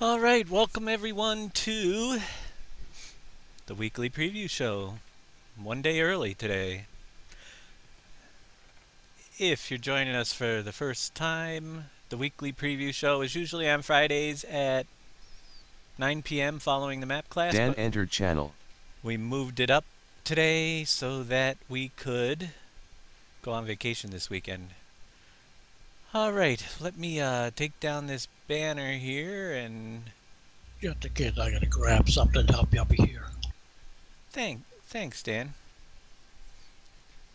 All right, welcome everyone to the weekly preview show. One day early today. If you're joining us for the first time, the weekly preview show is usually on Fridays at 9 p.m. following the map class, Dan but entered channel. we moved it up today so that we could go on vacation this weekend. All right, let me take down this banner here and Just the kids, I gotta grab something to help you up here. thanks, Dan.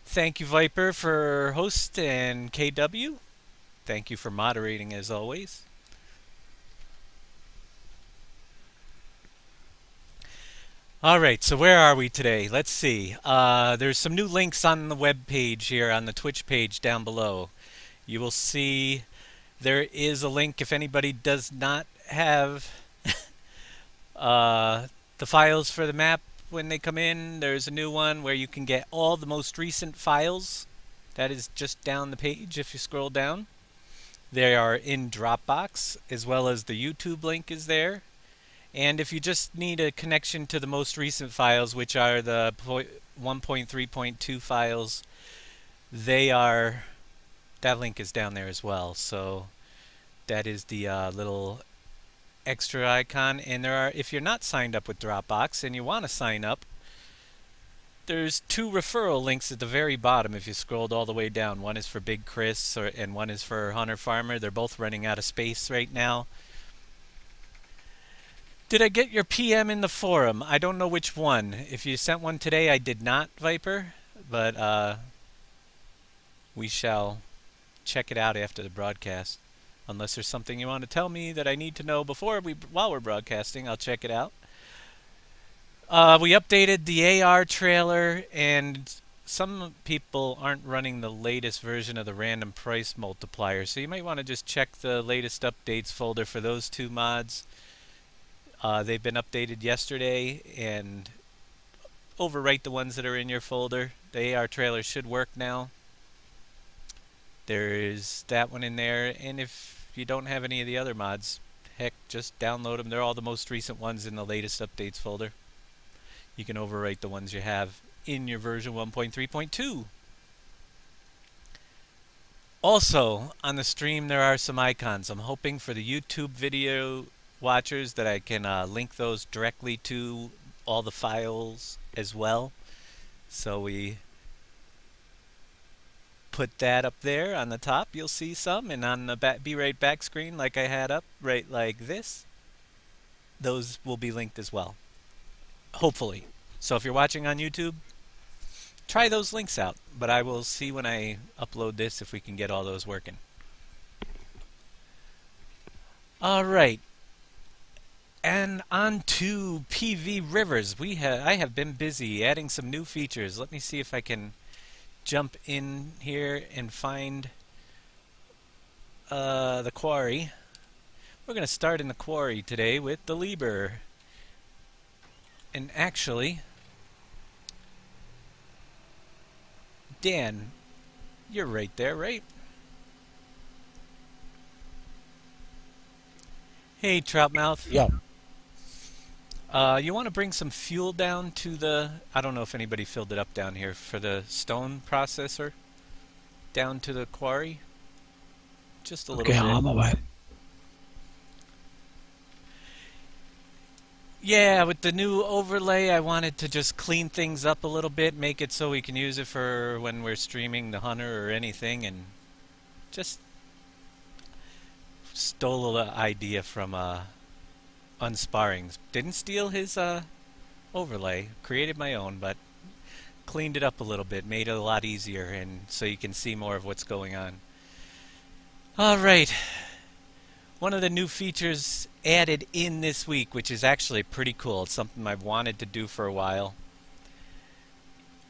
Thank you, Viper, for host, and KW. Thank you for moderating as always. All right, so where are we today? Let's see. There's some new links on the web page here, on the Twitch page down below. You will see there is a link if anybody does not have the files for the map when they come in. There's a new one where you can get all the most recent files. That is just down the page if you scroll down. They are in Dropbox, as well as the YouTube link is there. And if you just need a connection to the most recent files, which are the 1.3.2 files, that link is down there as well. So that is the little extra icon. And if you're not signed up with Dropbox and you want to sign up, there's two referral links at the very bottom if you scrolled all the way down. One is for Big Chris and one is for Hunter Farmer. They're both running out of space right now. Did I get your PM in the forum? I don't know which one. If you sent one today, I did not, Viper. But we shall check it out after the broadcast. Unless there's something you want to tell me that I need to know while we're broadcasting, I'll check it out. We updated the AR trailer, and some people aren't running the latest version of the random price multiplier, so you might want to just check the latest updates folder for those two mods. They've been updated yesterday, and overwrite the ones that are in your folder. The AR trailer should work now. There's that one in there, and if you don't have any of the other mods, heck, just download them. They're all the most recent ones in the latest updates folder. You can overwrite the ones you have in your version 1.3.2. Also, on the stream there are some icons. I'm hoping for the YouTube video watchers that I can link those directly to all the files as well. So we put that up there on the top. You'll see some, and on the B-Right back screen, like I had up, right like this, those will be linked as well. Hopefully. So if you're watching on YouTube, try those links out. But I will see when I upload this if we can get all those working. All right. And on to PV Rivers. I have been busy adding some new features. Let me see if I can jump in here and find the quarry. We're going to start in the quarry today with the Lieber. And actually, Dan, you're right there, right? Hey, Troutmouth. Yeah. You want to bring some fuel down to the... I don't know if anybody filled it up down here for the stone processor. Down to the quarry. Just a little bit. Okay, I'm on my way. Yeah, with the new overlay, I wanted to just clean things up a little bit, make it so we can use it for when we're streaming the Hunter or anything, and just stole the idea from Unsparrings. Didn't steal his overlay, created my own, but cleaned it up a little bit, made it a lot easier, and so you can see more of what's going on. Alright, one of the new features added in this week, which is actually pretty cool. It's something I've wanted to do for a while.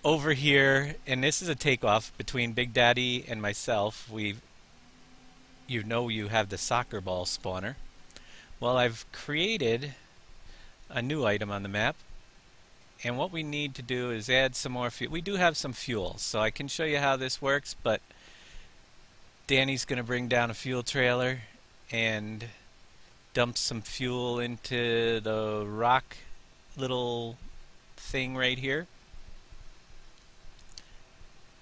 Over here, and this is a takeoff between Big Daddy and myself, you know you have the soccer ball spawner. Well, I've created a new item on the map, and what we need to do is add some more fuel. We do have some fuel, so I can show you how this works, but Danny's going to bring down a fuel trailer, and dump some fuel into the rock little thing right here.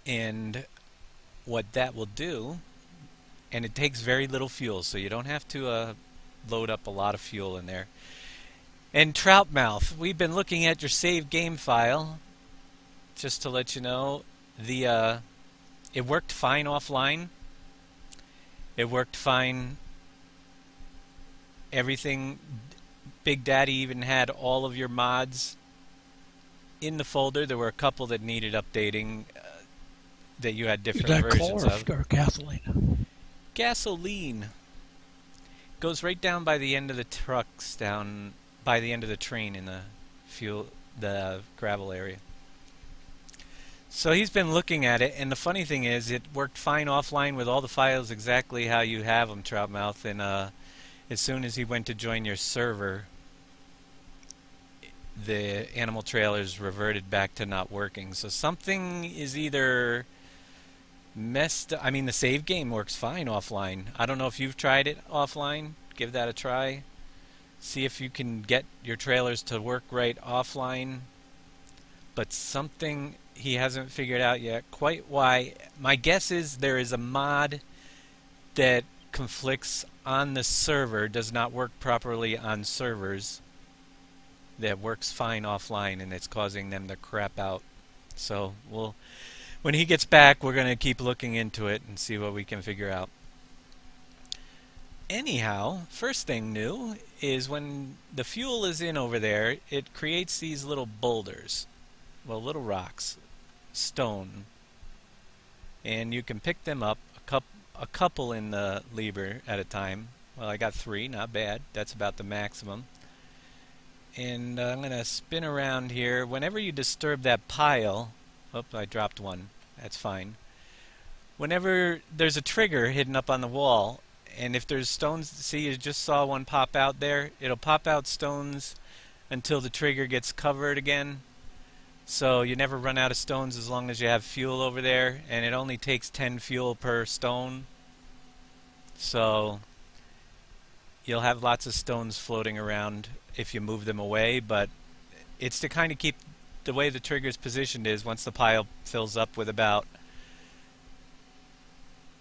And what that will do, and it takes very little fuel, so you don't have to load up a lot of fuel in there. And Troutmouth, we've been looking at your save game file. Just to let you know, it worked fine offline. It worked fine. Everything. Big Daddy even had all of your mods in the folder. There were a couple that needed updating that you had different versions of. Or gasoline? Gasoline goes right down by the end of the trucks, down by the end of the train in the gravel area. So he's been looking at it, and the funny thing is, it worked fine offline with all the files exactly how you have them, Troutmouth. And as soon as he went to join your server, the animal trailers reverted back to not working. So something is either messed up. I mean, the save game works fine offline. I don't know if you've tried it offline. Give that a try. See if you can get your trailers to work right offline. But something he hasn't figured out yet quite why. My guess is there is a mod that conflicts on the server, does not work properly on servers, that works fine offline, and it's causing them to crap out. So when he gets back, we're going to keep looking into it and see what we can figure out. Anyhow, first thing new is when the fuel is in over there, it creates these little boulders. Well, little rocks, stone, and you can pick them up, a couple in the Liber at a time. Well, I got 3, not bad. That's about the maximum. And I'm going to spin around here. Whenever you disturb that pile, oops, I dropped one. That's fine. Whenever there's a trigger hidden up on the wall, and if there's stones, see, you just saw one pop out there. It'll pop out stones until the trigger gets covered again. So you never run out of stones as long as you have fuel over there, and it only takes 10 fuel per stone. So you'll have lots of stones floating around if you move them away, but it's to kind of keep the way the trigger's positioned is once the pile fills up with about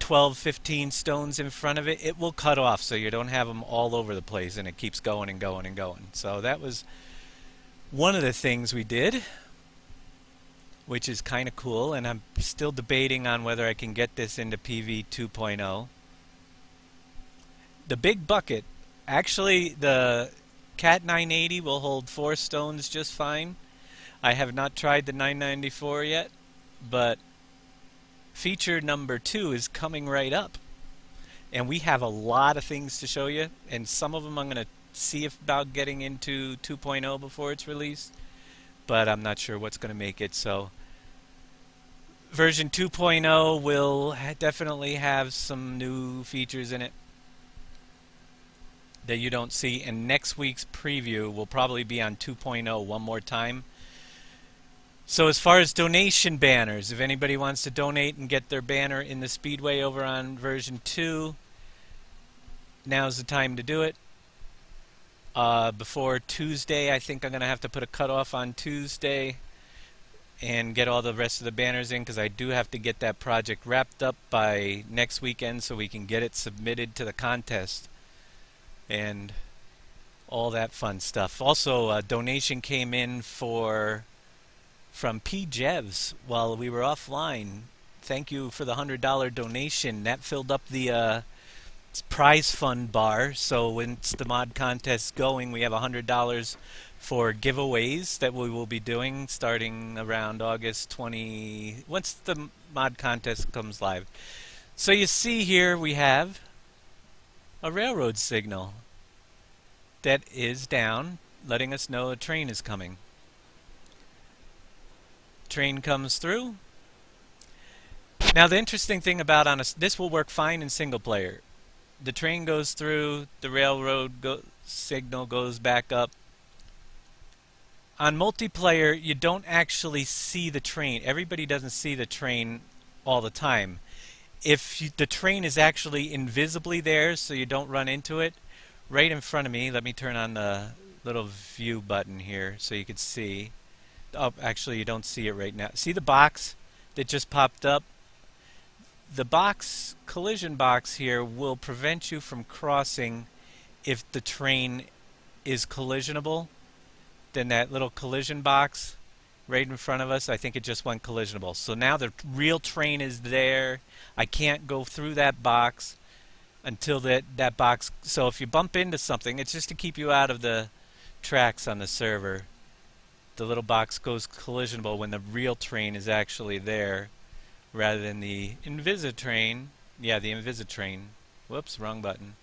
12-15 stones in front of it, it will cut off so you don't have them all over the place, and it keeps going and going and going. So that was one of the things we did, which is kind of cool, and I'm still debating on whether I can get this into PV 2.0. The big bucket, actually the Cat 980 will hold 4 stones just fine. I have not tried the 994 yet, but feature number 2 is coming right up. And we have a lot of things to show you, and some of them I'm going to see about getting into 2.0 before it's released, but I'm not sure what's going to make it. So version 2.0 will definitely have some new features in it that you don't see, and next week's preview will probably be on 2.0 one more time. So as far as donation banners, if anybody wants to donate and get their banner in the Speedway over on version 2, now's the time to do it. Before Tuesday, I think I'm going to have to put a cutoff on Tuesday and get all the rest of the banners in, because I do have to get that project wrapped up by next weekend so we can get it submitted to the contest and all that fun stuff. Also, a donation came in from P. Jevs while we were offline. Thank you for the $100 donation. That filled up the prize fund bar. So once the mod contest going, we have $100 for giveaways that we will be doing starting around August 20, once the mod contest comes live. So you see here we have a railroad signal that is down, letting us know a train is coming. Train comes through. Now the interesting thing about this will work fine in single player. The train goes through, the railroad signal goes back up. On multiplayer, you don't actually see the train. Everybody doesn't see the train all the time. If the train is actually invisibly there so you don't run into it, right in front of me, let me turn on the little view button here so you can see. Oh, actually you don't see it right now. See the box that just popped up? The box, collision box here, will prevent you from crossing if the train is collisionable. Then that little collision box right in front of us, I think it just went collisionable. So now the real train is there. I can't go through that box until that box. So if you bump into something, it's just to keep you out of the tracks on the server. The little box goes collisionable when the real train is actually there, rather than the Invisitrain. Yeah, the Invisitrain. Whoops, wrong button.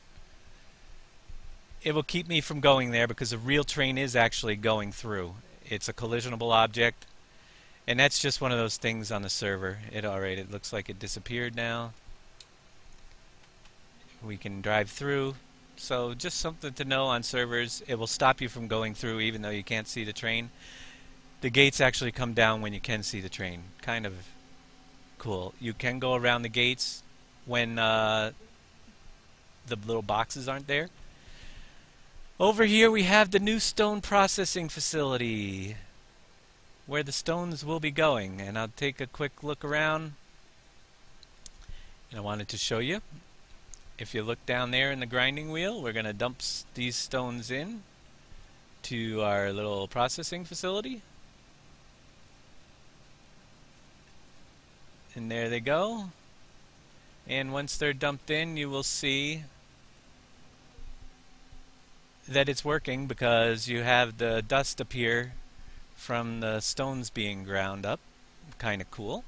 It will keep me from going there because the real train is actually going through. It's a collisionable object, and that's just one of those things on the server. Alright, it looks like it disappeared now. We can drive through. So just something to know on servers. It will stop you from going through even though you can't see the train. The gates actually come down when you can see the train. Kind of cool. You can go around the gates when the little boxes aren't there. Over here we have the new stone processing facility where the stones will be going, and I'll take a quick look around. And I wanted to show you. If you look down there in the grinding wheel, we're going to dump these stones in to our little processing facility. And there they go. And once they're dumped in, you will see that it's working because you have the dust appear from the stones being ground up. Kind of cool.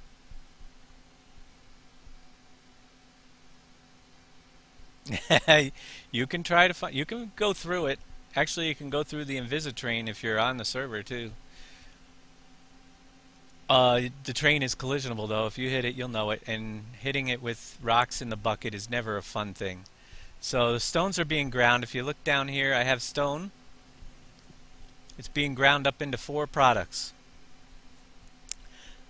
You can try to find. You can go through it. Actually, you can go through the Invisitrain if you're on the server too. The train is collisionable though. If you hit it, you'll know it. And hitting it with rocks in the bucket is never a fun thing. So the stones are being ground. If you look down here, I have stone. It's being ground up into 4 products.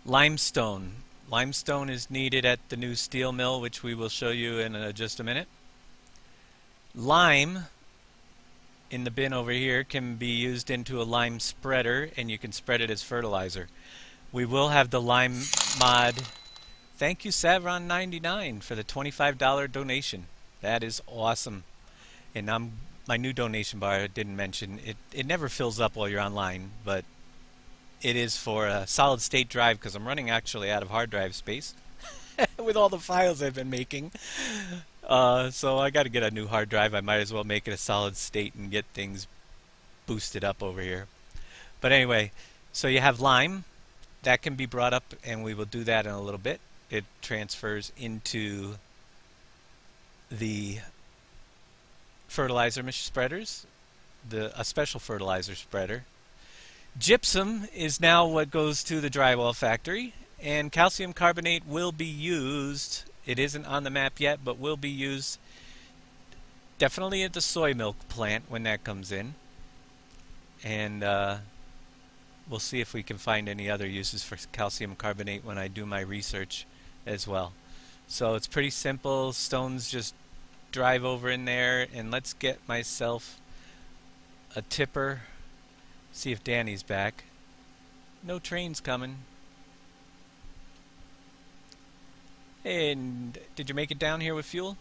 Limestone. Limestone is needed at the new steel mill, which we will show you in just a minute. Lime in the bin over here can be used into a lime spreader, and you can spread it as fertilizer. We will have the lime mod. Thank you, Savron99, for the $25 donation. That is awesome. And my new donation bar, I didn't mention, it never fills up while you're online, but it is for a solid state drive because I'm running actually out of hard drive space with all the files I've been making. So I got to get a new hard drive. I might as well make it a solid state and get things boosted up over here. But anyway, so you have lime. That can be brought up, and we will do that in a little bit. It transfers into the fertilizer spreaders, a special fertilizer spreader. Gypsum is now what goes to the drywall factory, and calcium carbonate will be used. It isn't on the map yet, but will be used definitely at the soy milk plant when that comes in. And we'll see if we can find any other uses for calcium carbonate when I do my research as well. So it's pretty simple. Stones just drive over in there, and let's get myself a tipper. See if Danny's back. No trains coming. And did you make it down here with fuel?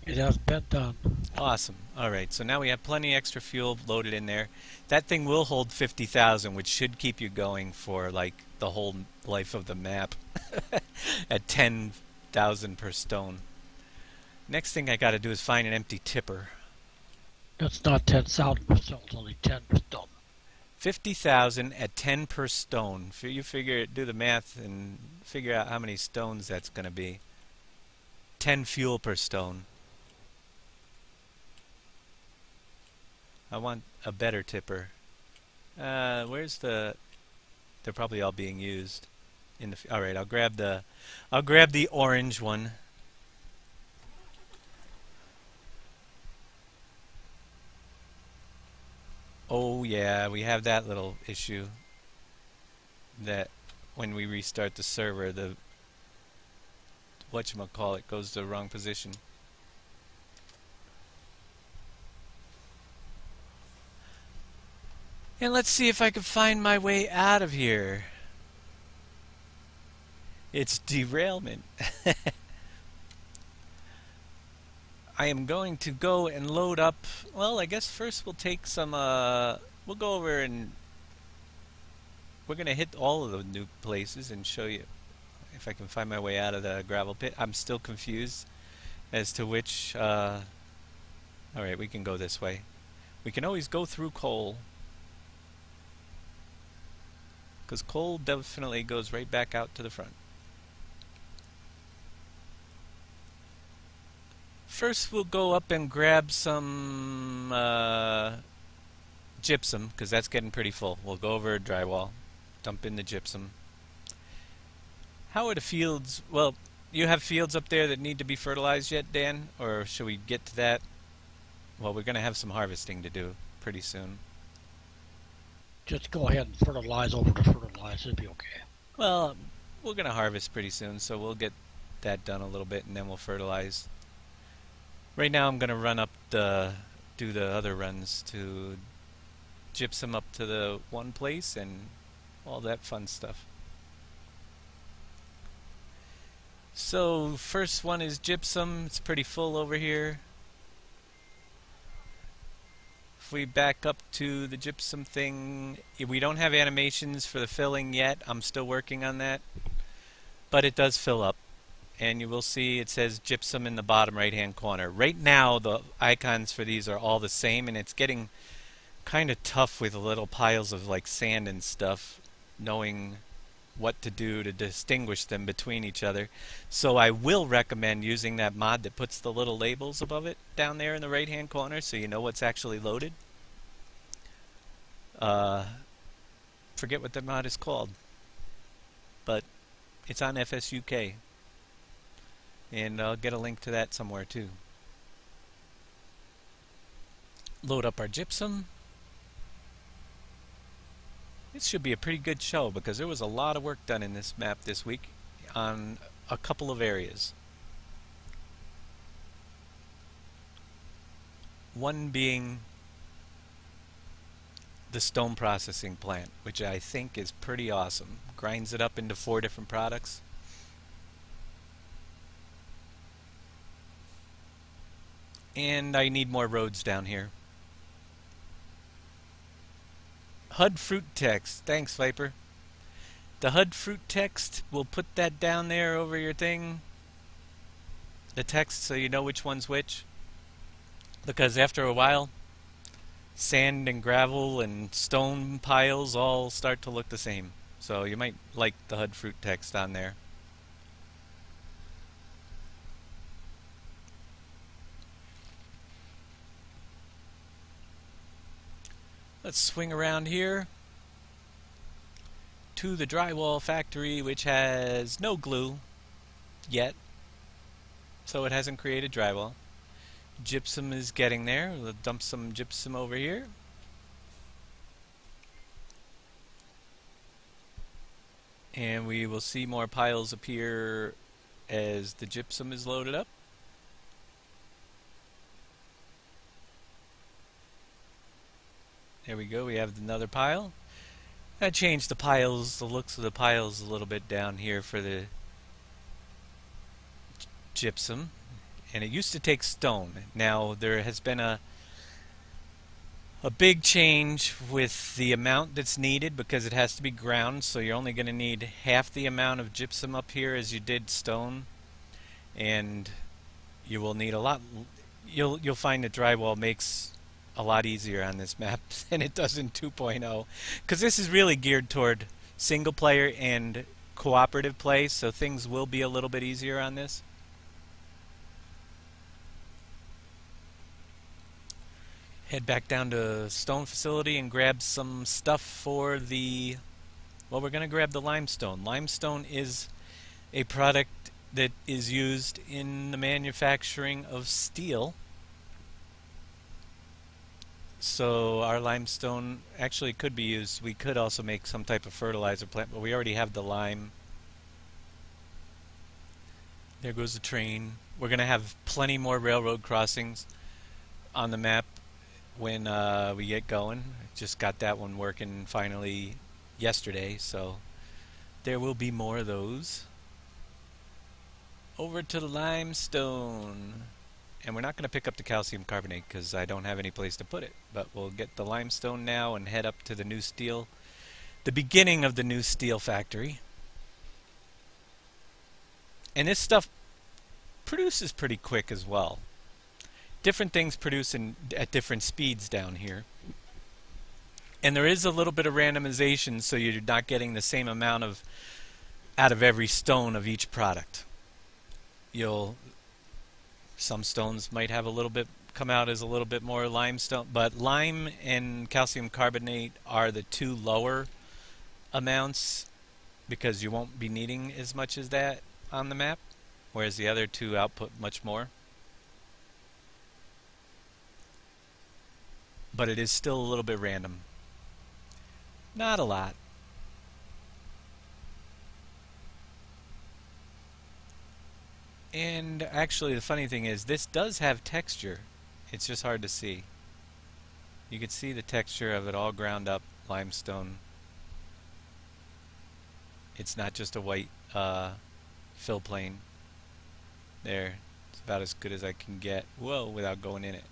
It has been done. Awesome. Alright, so now we have plenty extra fuel loaded in there. That thing will hold 50,000, which should keep you going for like the whole life of the map at 10,000 per stone. Next thing I gotta do is find an empty tipper. It's not 10,000 per stone, it's only 10 per stone. 50,000 at 10 per stone. You figure, do the math and figure out how many stones that's gonna be. 10 fuel per stone. I want a better tipper. Where's the? They're probably all being used. In the. All right, I'll grab the orange one. Oh yeah, we have that little issue. That when we restart the server, the whatchamacallit goes to the wrong position. And let's see if I can find my way out of here. It's derailment. I am going to go and load up. Well, I guess first we'll take some, we'll go over and we're going to hit all of the new places and show you if I can find my way out of the gravel pit. I'm still confused as to which, alright, we can go this way. We can always go through coal, because coal definitely goes right back out to the front. First we'll go up and grab some gypsum, because that's getting pretty full. We'll go over drywall, dump in the gypsum. How are the fields? Well, you have fields up there that need to be fertilized yet, Dan? Or should we get to that? Well, we're going to have some harvesting to do pretty soon. Just go ahead and fertilize over to fertilize. It'll be okay. Well, we're going to harvest pretty soon, so we'll get that done a little bit and then we'll fertilize. Right now I'm going to run up do the other runs to gypsum up to the one place and all that fun stuff. So first one is gypsum. It's pretty full over here. If we back up to the gypsum thing, we don't have animations for the filling yet. I'm still working on that, but it does fill up. And you will see it says gypsum in the bottom right hand corner. Right now the icons for these are all the same, and it's getting kind of tough with little piles of like sand and stuff, knowing what to do to distinguish them between each other. So I will recommend using that mod that puts the little labels above it down there in the right hand corner so you know what's actually loaded. Forget what the mod is called, but it's on FSUK. And I'll get a link to that somewhere too. Load up our gypsum. This should be a pretty good show because there was a lot of work done in this map this week on a couple of areas. One being the stone processing plant, which I think is pretty awesome. Grinds it up into 4 different products. And I need more roads down here. HUD fruit text. Thanks, Viper. The HUD fruit text, we'll put that down there over your thing. The text so you know which one's which. Because after a while, sand and gravel and stone piles all start to look the same. So you might like the HUD fruit text on there. Let's swing around here to the drywall factory, which has no glue yet, so it hasn't created drywall. Gypsum is getting there. We'll dump some gypsum over here. And we will see more piles appear as the gypsum is loaded up. There we go, we have another pile. I changed the piles, the looks of the piles a little bit down here for the gypsum. And it used to take stone. Now there has been a big change with the amount that's needed because it has to be ground, so you're only going to need half the amount of gypsum up here as you did stone. And you will need a lot. You'll find that drywall makes a lot easier on this map than it does in 2.0, because this is really geared toward single player and cooperative play, so things will be a little bit easier on this. Head back down to stone facility and grab some stuff for the, well, we're going to grab the limestone. Limestone is a product that is used in the manufacturing of steel. So our limestone actually could be used. We could also make some type of fertilizer plant, but we already have the lime. There goes the train. We're going to have plenty more railroad crossings on the map when we get going. Just got that one working finally yesterday, so there will be more of those. Over to the limestone. And we're not going to pick up the calcium carbonate because I don't have any place to put it. But we'll get the limestone now and head up to the new steel. The beginning of the new steel factory. And this stuff produces pretty quick as well. Different things produce at different speeds down here. And there is a little bit of randomization, so you're not getting the same amount of out of every stone of each product. Some stones might have a little bit come out as a little bit more limestone, but lime and calcium carbonate are the two lower amounts because you won't be needing as much as that on the map, whereas the other two output much more. But it is still a little bit random. Not a lot. And actually the funny thing is this does have texture. It's just hard to see. You can see the texture of it all ground up limestone. It's not just a white fill plane. There. It's about as good as I can get. Whoa, without going in it.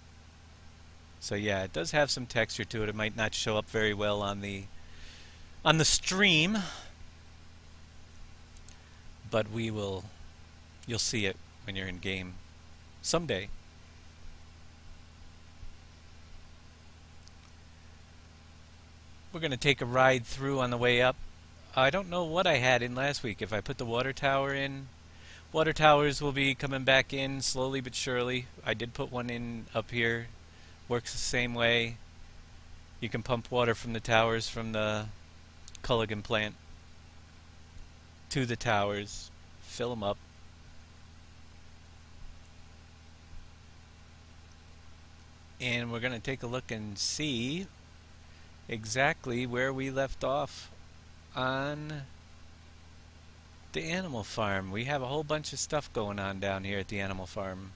So yeah, it does have some texture to it. It might not show up very well on the stream, but you'll see it when you're in game someday. We're going to take a ride through on the way up. I don't know what I had in last week. If I put the water tower in, water towers will be coming back in slowly but surely. I did put one in up here. Works the same way. You can pump water from the towers from the Culligan plant to the towers, fill them up. And we're going to take a look and see exactly where we left off on the animal farm. We have a whole bunch of stuff going on down here at the animal farm.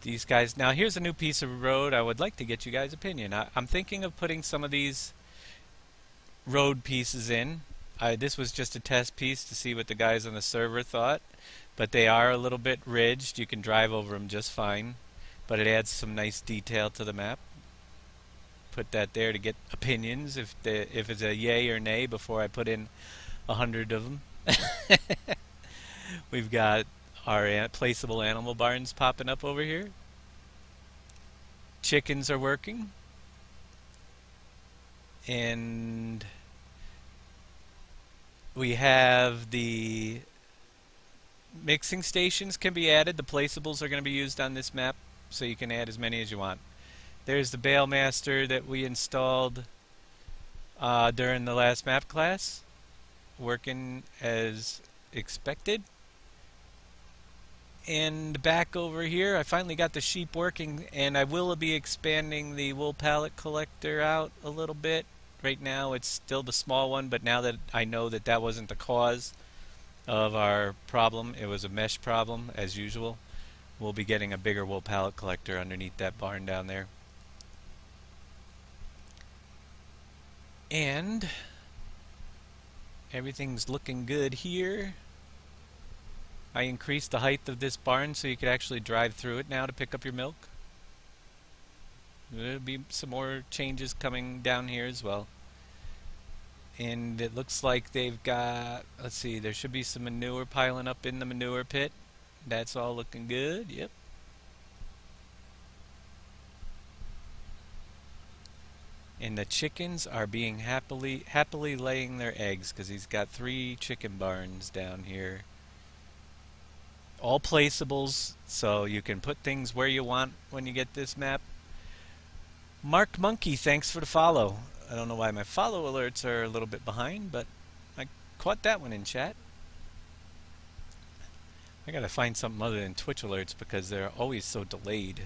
These guys, now here's a new piece of road. I would like to get you guys' opinion. I'm thinking of putting some of these road pieces in. This was just a test piece to see what the guys on the server thought, but they are a little bit ridged. You can drive over them just fine, but it adds some nice detail to the map. Put that there to get opinions if it's a yay or nay before I put in 100 of them. We've got our placeable animal barns popping up over here. Chickens are working. And we have the mixing stations can be added. The placeables are going to be used on this map, so you can add as many as you want. There's the Balemaster that we installed during the last map class, working as expected. And back over here, I finally got the sheep working, and I will be expanding the wool pallet collector out a little bit. Right now it's still the small one, but now that I know that that wasn't the cause of our problem, it was a mesh problem as usual, we'll be getting a bigger wool pallet collector underneath that barn down there. And everything's looking good here. I increased the height of this barn so you could actually drive through it now to pick up your milk. There'll be some more changes coming down here as well. And it looks like they've got, let's see, there should be some manure piling up in the manure pit. That's all looking good, yep. And the chickens are being happily laying their eggs because he's got 3 chicken barns down here. All placeables, so you can put things where you want when you get this map. Mark Monkey, thanks for the follow. I don't know why my follow alerts are a little bit behind, but I caught that one in chat. I gotta find something other than Twitch alerts because they're always so delayed.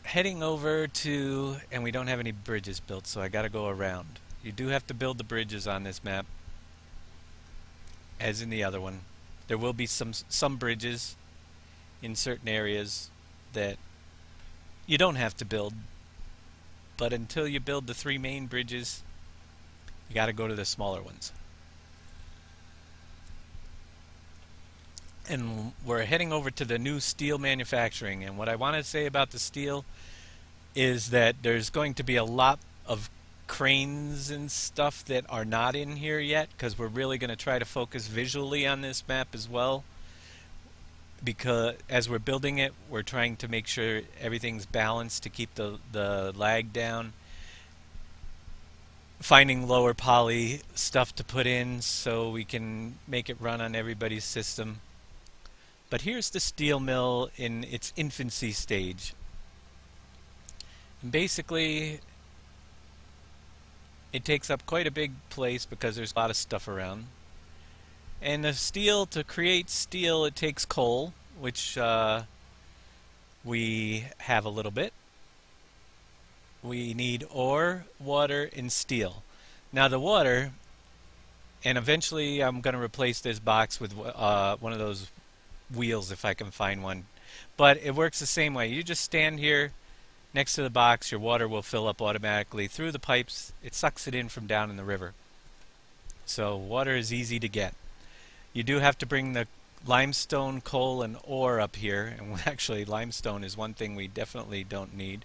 Heading over to, and we don't have any bridges built, so I gotta go around. You do have to build the bridges on this map, as in the other one. There will be some bridges, in certain areas that you don't have to build. But until you build the 3 main bridges, you got to go to the smaller ones. And we're heading over to the new steel manufacturing. And what I want to say about the steel is that there's going to be a lot of cranes and stuff that are not in here yet, because we're really going to try to focus visually on this map as well. Because as we're building it, we're trying to make sure everything's balanced to keep the lag down. Finding lower poly stuff to put in so we can make it run on everybody's system. But here's the steel mill in its infancy stage. And basically, it takes up quite a big place because there's a lot of stuff around. And the steel, to create steel, it takes coal, which we have a little bit. We need ore, water, and steel. Now the water, and eventually I'm going to replace this box with one of those wheels if I can find one. But it works the same way. You just stand here next to the box, your water will fill up automatically through the pipes. It sucks it in from down in the river. So water is easy to get. You do have to bring the limestone, coal, and ore up here. And actually limestone is one thing we definitely don't need.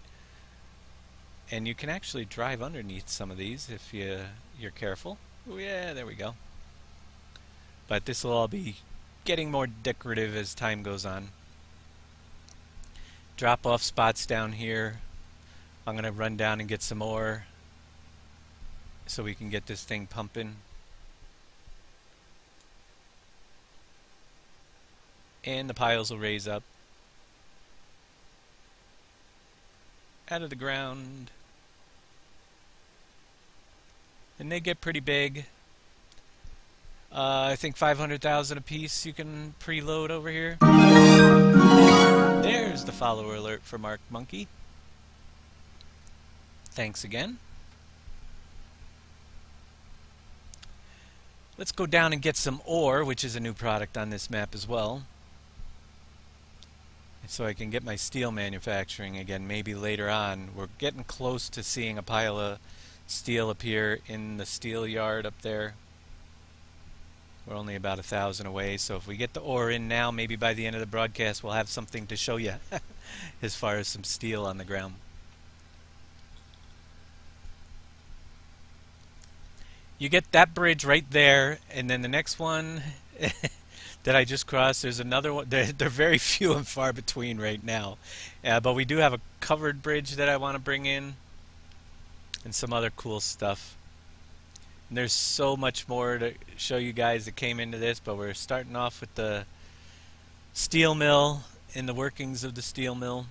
And you can actually drive underneath some of these if you're careful. Oh yeah, there we go. But this will all be getting more decorative as time goes on. Drop off spots down here. I'm going to run down and get some ore so we can get this thing pumping. And the piles will raise up out of the ground. And they get pretty big. I think 500,000 a piece you can preload over here. There's the follower alert for Mark Monkey. Thanks again. Let's go down and get some ore, which is a new product on this map as well. So I can get my steel manufacturing again, maybe later on. We're getting close to seeing a pile of steel appear in the steel yard up there. We're only about 1,000 away, so if we get the ore in now, maybe by the end of the broadcast we'll have something to show you as far as some steel on the ground. You get that bridge right there, and then the next one that I just crossed, there's another one. They're very few and far between right now. But we do have a covered bridge that I want to bring in, and some other cool stuff. And there's so much more to show you guys that came into this, but we're starting off with the steel mill and the workings of the steel mill.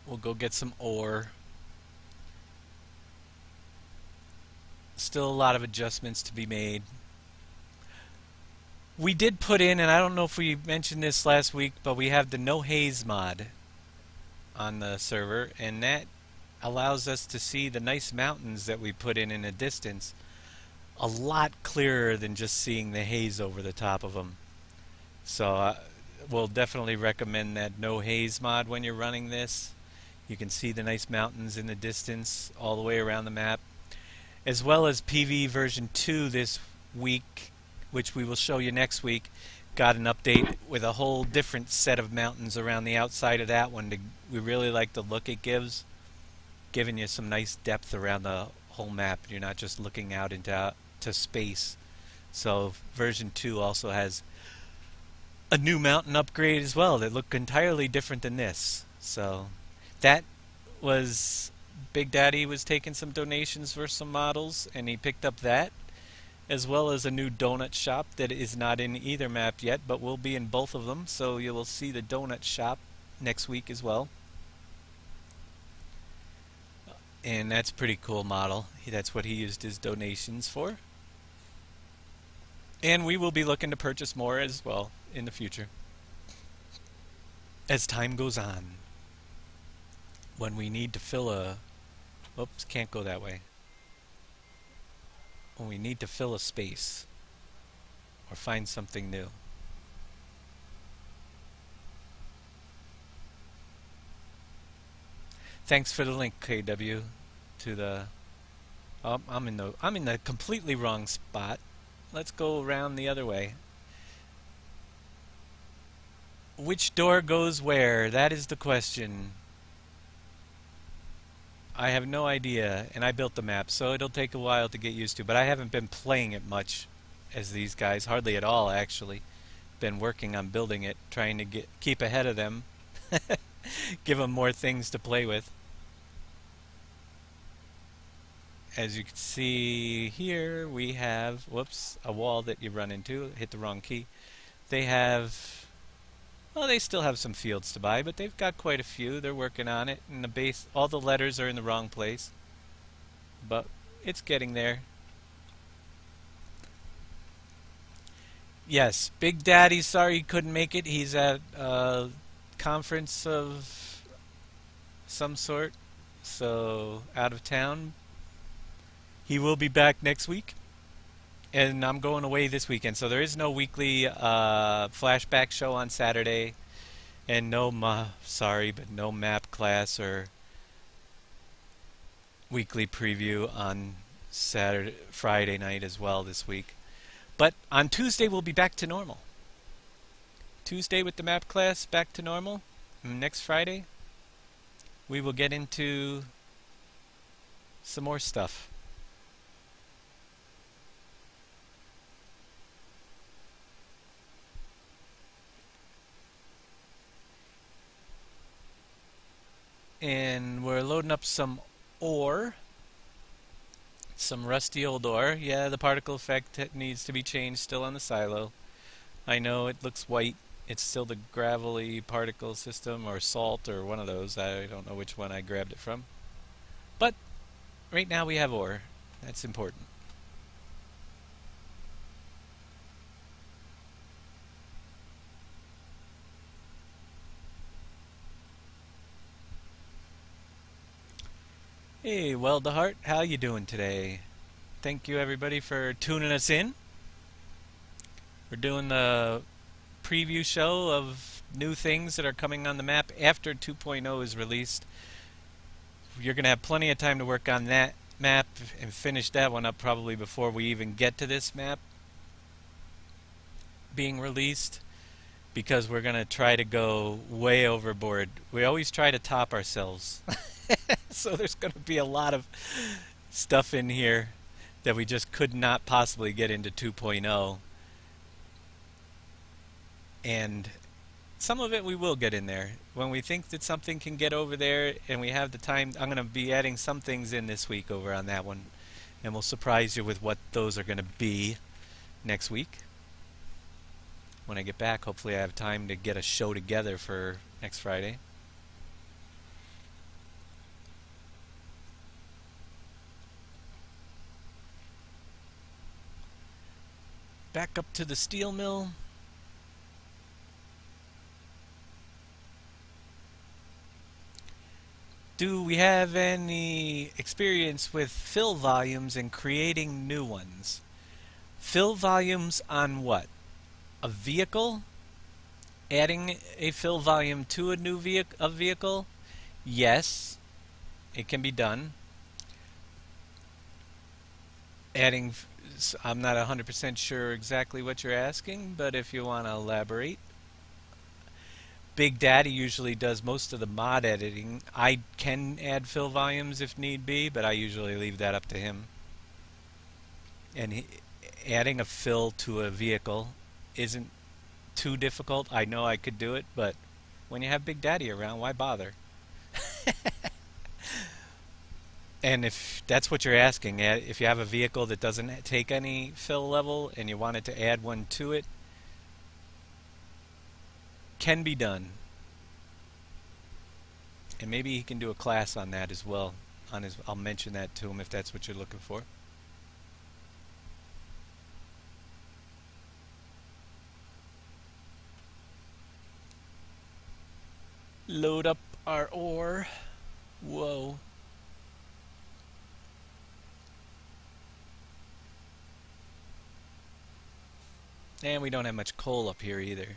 We'll go get some ore. Still a lot of adjustments to be made. We did put in, and I don't know if we mentioned this last week, but we have the No Haze mod on the server, and that allows us to see the nice mountains that we put in a distance a lot clearer than just seeing the haze over the top of them. So we'll definitely recommend that No Haze mod when you're running this. You can see the nice mountains in the distance all the way around the map. As well as PV version 2 this week, which we will show you next week, got an update with a whole different set of mountains around the outside of that one. We really like the look it gives, giving you some nice depth around the whole map. You're not just looking out into space. So version 2 also has a new mountain upgrade as well that look entirely different than this. So that was Big Daddy was taking some donations for some models, and he picked up that, as well as a new donut shop that is not in either map yet, but will be in both of them. So you will see the donut shop next week as well. And that's a pretty cool model. That's what he used his donations for. And we will be looking to purchase more as well in the future, as time goes on. When we need to fill a... Oops, can't go that way. When we need to fill a space or find something new. Thanks for the link, KW, to the. Oh, I'm in the completely wrong spot. Let's go around the other way. Which door goes where? That is the question. I have no idea, and I built the map, so it'll take a while to get used to, but I haven't been playing it much as these guys, hardly at all actually. Been working on building it, trying to keep ahead of them. Give them more things to play with. As you can see here, we have, whoops, a wall that you run into, hit the wrong key. They have, well, they still have some fields to buy, but they've got quite a few. They're working on it, and the base, all the letters are in the wrong place. But it's getting there. Yes, Big Daddy, sorry he couldn't make it. He's at a conference of some sort, so out of town. He will be back next week, and I'm going away this weekend, so there is no weekly flashback show on Saturday, and no no map class or weekly preview on Friday night as well this week. But on Tuesday we'll be back to normal. Tuesday with the map class, back to normal. And next Friday we will get into some more stuff. And we're loading up some ore. Some rusty old ore. Yeah, the particle effect needs to be changed still on the silo. I know it looks white. It's still the gravelly particle system or salt or one of those. I don't know which one I grabbed it from. But right now we have ore. That's important. Hey, Weldahart, how you doing today? Thank you everybody for tuning us in. We're doing the preview show of new things that are coming on the map after 2.0 is released. You're going to have plenty of time to work on that map and finish that one up probably before we even get to this map being released, because we're going to try to go way overboard. We always try to top ourselves. So there's going to be a lot of stuff in here that we just could not possibly get into 2.0. And some of it we will get in there. When we think that something can get over there and we have the time, I'm going to be adding some things in this week over on that one. And we'll surprise you with what those are going to be next week. When I get back, hopefully I have time to get a show together for next Friday. Back up to the steel mill. Do we have any experience with fill volumes and creating new ones? Fill volumes on what? A vehicle? Adding a fill volume to a new vehicle? Yes, it can be done. Adding, I'm not 100% sure exactly what you're asking, but if you want to elaborate. Big Daddy usually does most of the mod editing. I can add fill volumes if need be, but I usually leave that up to him. And adding a fill to a vehicle isn't too difficult. I know I could do it, but when you have Big Daddy around, why bother? And if that's what you're asking, if you have a vehicle that doesn't take any fill level and you wanted to add one to it, can be done. And maybe he can do a class on that as well. I'll mention that to him if that's what you're looking for. Load up our ore. Whoa. And we don't have much coal up here either.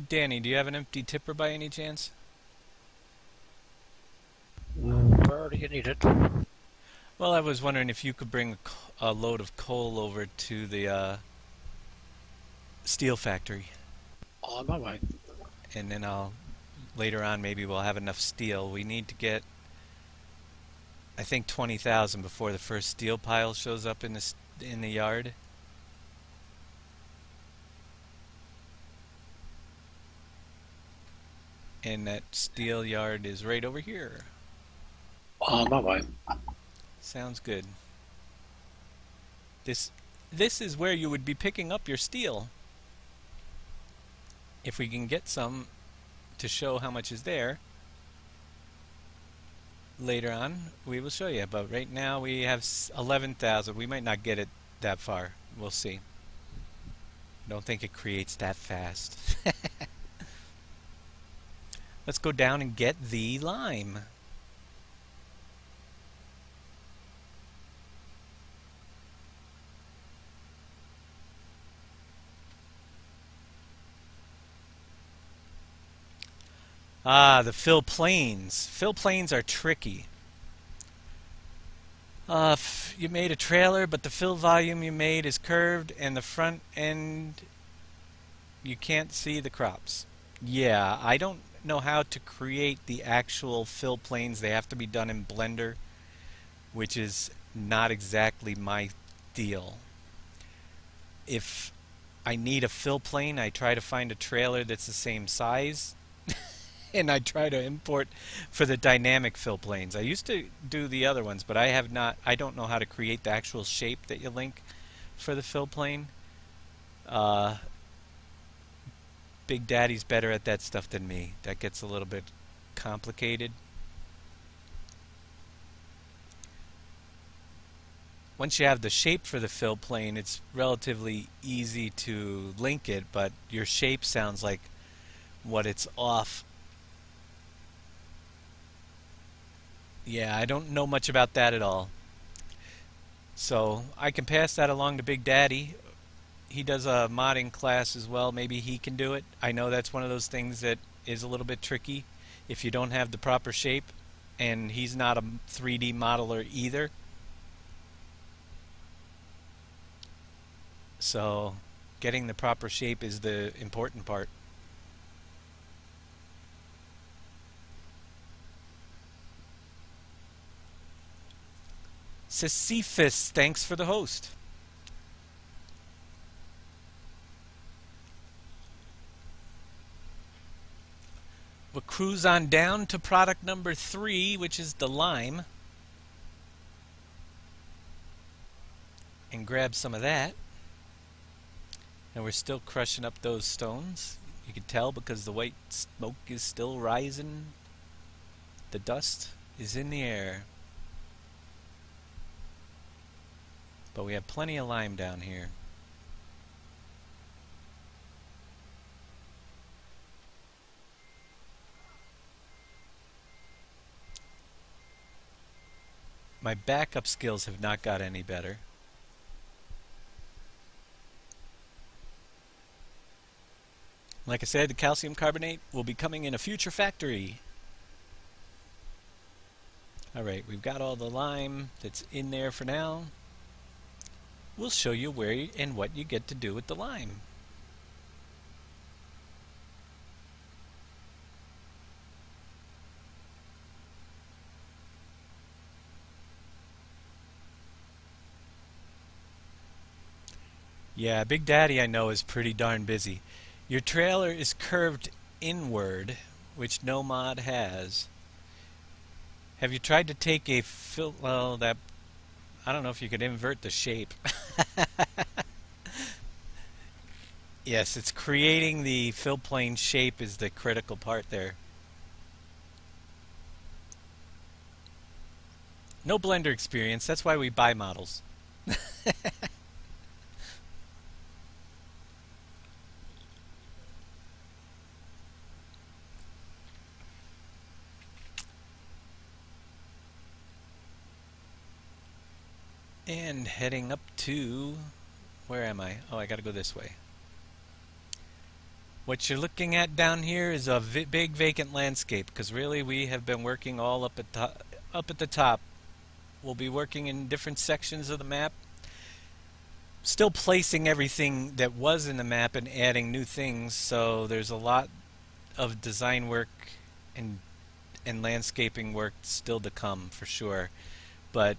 Danny, do you have an empty tipper by any chance? Where do you need it? Well, I was wondering if you could bring a load of coal over to the steel factory, On my way. and then later on maybe we'll have enough steel. We need to get, I think, 20,000 before the first steel pile shows up in the yard. And that steel yard is right over here. On my way. Sounds good. This is where you would be picking up your steel. If we can get some to show how much is there, later on we will show you. But right now we have 11,000. We might not get it that far. We'll see. Don't think it creates that fast. Let's go down and get the lime. Ah, the fill planes. Fill planes are tricky. You made a trailer, but the fill volume you made is curved, and the front end, you can't see the crops. Yeah, I don't know how to create the actual fill planes. They have to be done in Blender, which is not exactly my deal. If I need a fill plane, I try to find a trailer that's the same size. And I try to import for the dynamic fill planes. I used to do the other ones, but I don't know how to create the actual shape that you link for the fill plane. Big Daddy's better at that stuff than me. That gets a little bit complicated. Once you have the shape for the fill plane, it's relatively easy to link it, but your shape sounds like what it's off. Yeah, I don't know much about that at all. So I can pass that along to Big Daddy. He does a modding class as well. Maybe he can do it. I know that's one of those things that is a little bit tricky if you don't have the proper shape, and he's not a 3D modeler either. So getting the proper shape is the important part. Sisyphus, thanks for the host. We'll cruise on down to product number 3, which is the lime, and grab some of that. And we're still crushing up those stones. You can tell because the white smoke is still rising. The dust is in the air. But we have plenty of lime down here. My backup skills have not got any better. Like I said, the calcium carbonate will be coming in a future factory. Alright, we've got all the lime that's in there for now. We'll show you where and what you get to do with the lime. Yeah, Big Daddy I know is pretty darn busy. Your trailer is curved inward, which no mod has. Have you tried to take a well, that I don't know if you could invert the shape. Yes, it's creating the fill plane shape is the critical part there. No Blender experience, that's why we buy models. And heading up to, where am I? Oh, I gotta go this way. What you're looking at down here is a big vacant landscape, because really we have been working all up at the top. We'll be working in different sections of the map, still placing everything that was in the map and adding new things, so there's a lot of design work and landscaping work still to come for sure. But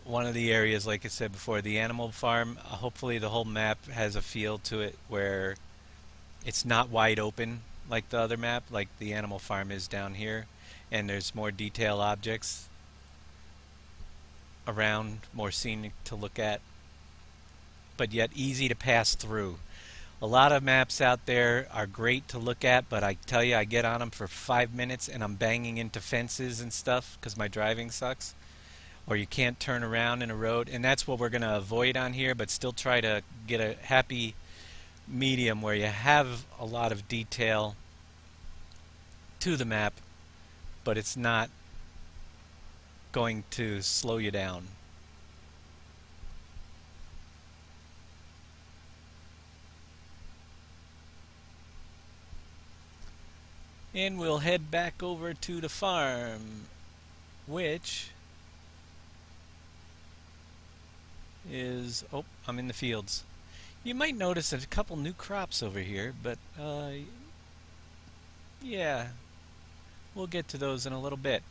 one of the areas, like I said before, the animal farm, hopefully the whole map has a feel to it where it's not wide open like the other map, like the animal farm is down here, and there's more detail objects around, more scenic to look at, but yet easy to pass through. A lot of maps out there are great to look at, but I tell you, I get on them for 5 minutes and I'm banging into fences and stuff because my driving sucks. Or you can't turn around in a road, and that's what we're going to avoid on here, but still try to get a happy medium where you have a lot of detail to the map, but it's not going to slow you down. And we'll head back over to the farm, which is, oh, I'm in the fields. You might notice a couple new crops over here, but yeah, we'll get to those in a little bit.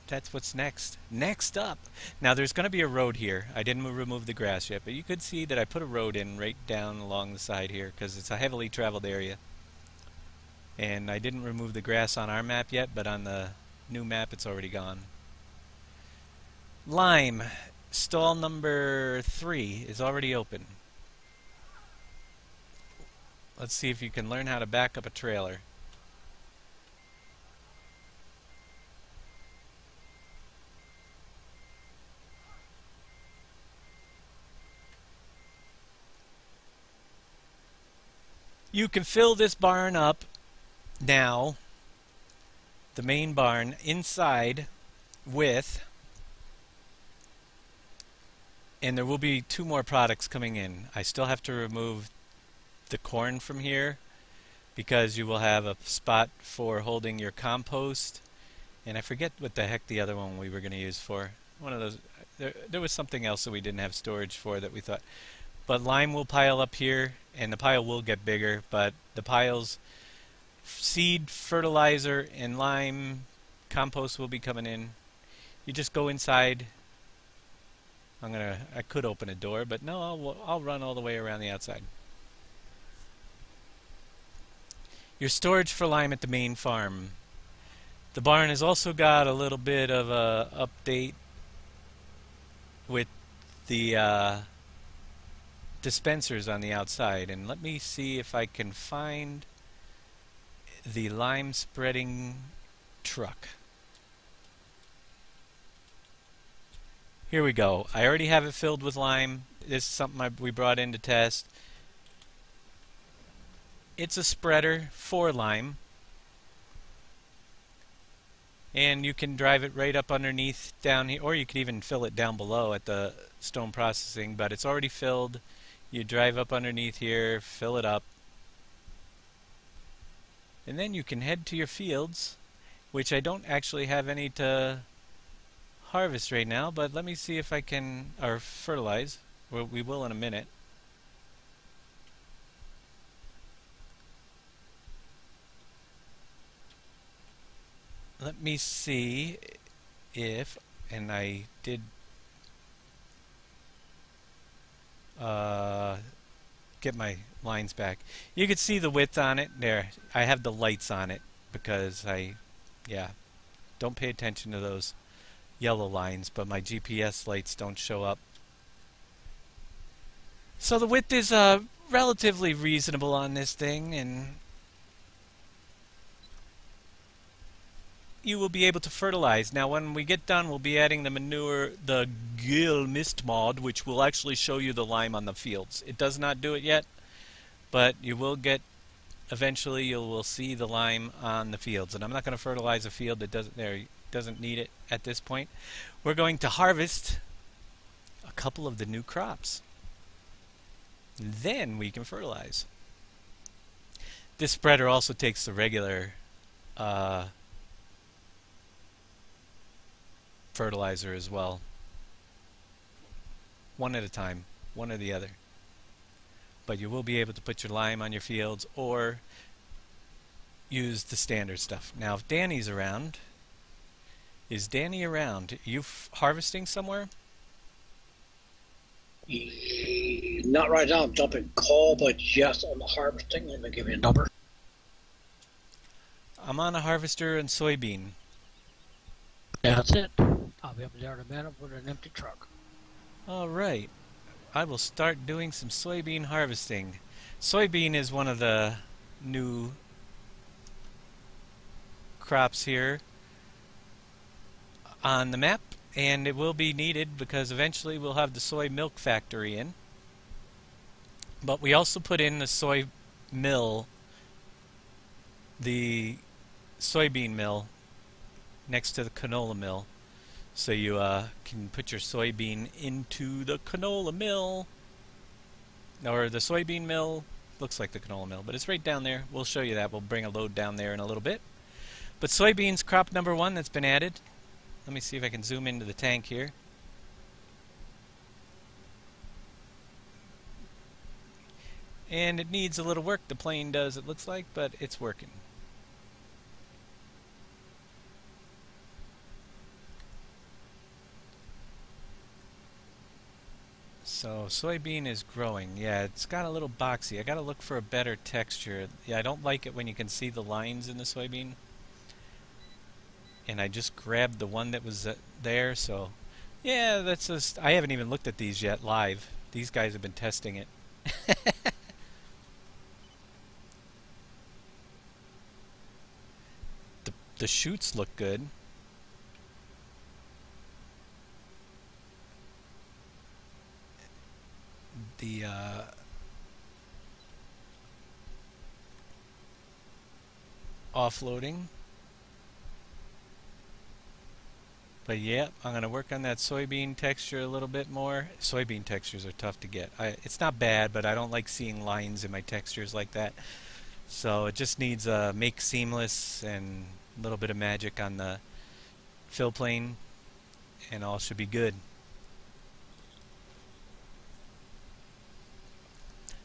That's what's next. Next up, now there's going to be a road here. I didn't remove the grass yet, but you could see that I put a road in right down along the side here because it's a heavily traveled area. And I didn't remove the grass on our map yet, but on the new map it's already gone. Lime, stall number 3 is already open. Let's see if you can learn how to back up a trailer. You can fill this barn up now, the main barn, inside with, and there will be 2 more products coming in. I still have to remove the corn from here because you will have a spot for holding your compost, and I forget what the heck the other one we were going to use for. One of those, there was something else that we didn't have storage for that we thought. But lime will pile up here, and the pile will get bigger, but the piles, seed, fertilizer, and lime, compost will be coming in. You just go inside. I could open a door, but no, I'll run all the way around the outside. Your storage for lime at the main farm. The barn has also got a little bit of a update with the dispensers on the outside, and let me see if I can find the lime spreading truck. Here we go. I already have it filled with lime. This is something we brought in to test. It's a spreader for lime, and you can drive it right up underneath down here, or you could even fill it down below at the stone processing, but it's already filled. You drive up underneath here, fill it up, and then you can head to your fields, which I don't actually have any to harvest right now, but let me see if I can, or fertilize. Well, we will in a minute. Let me see if, and I did get my lines back. You can see the width on it there. I have the lights on it because don't pay attention to those yellow lines, but my GPS lights don't show up. So the width is relatively reasonable on this thing, and you will be able to fertilize. Now when we get done, we'll be adding the manure, the Gill Mist mod, which will actually show you the lime on the fields. It does not do it yet, but you will get, eventually you will see the lime on the fields. And I'm not going to fertilize a field that doesn't need it at this point. We're going to harvest a couple of the new crops. Then we can fertilize. This spreader also takes the regular fertilizer as well. One at a time, one or the other. But you will be able to put your lime on your fields or use the standard stuff. Now if Danny's around, is Danny around? You harvesting somewhere? Not right now. I'm dumping coal, but yes, I'm harvesting. Let me give you a number. I'm on a harvester and soybean. That's it. I'll be up there in a minute with an empty truck. Alright. I will start doing some soybean harvesting. Soybean is one of the new crops here on the map, and it will be needed because eventually we'll have the soy milk factory in. But we also put in the soy mill, the soybean mill, next to the canola mill. So you can put your soybean into the canola mill. Or the soybean mill looks like the canola mill, but it's right down there. We'll show you that. We'll bring a load down there in a little bit. But soybeans crop number 1 that's been added. Let me see if I can zoom into the tank here. And it needs a little work, the plane does, it looks like, but it's working. So soybean is growing. Yeah, it's got a little boxy. I gotta look for a better texture. Yeah, I don't like it when you can see the lines in the soybean. And I just grabbed the one that was there, so yeah, that's just, I haven't even looked at these yet live. These guys have been testing it. The shoots look good. The offloading. But yeah, I'm going to work on that soybean texture a little bit more. Soybean textures are tough to get. It's not bad, but I don't like seeing lines in my textures like that. So it just needs a make seamless and a little bit of magic on the fill plane, and all should be good.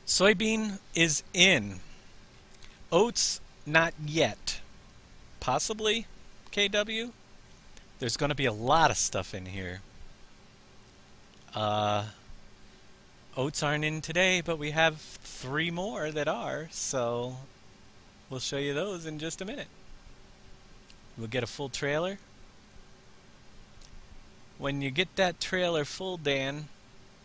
Soybean is in. Oats, not yet. Possibly, KW? There's going to be a lot of stuff in here. Oats aren't in today, but we have 3 more that are, so we'll show you those in just a minute. We'll get a full trailer. When you get that trailer full, Dan,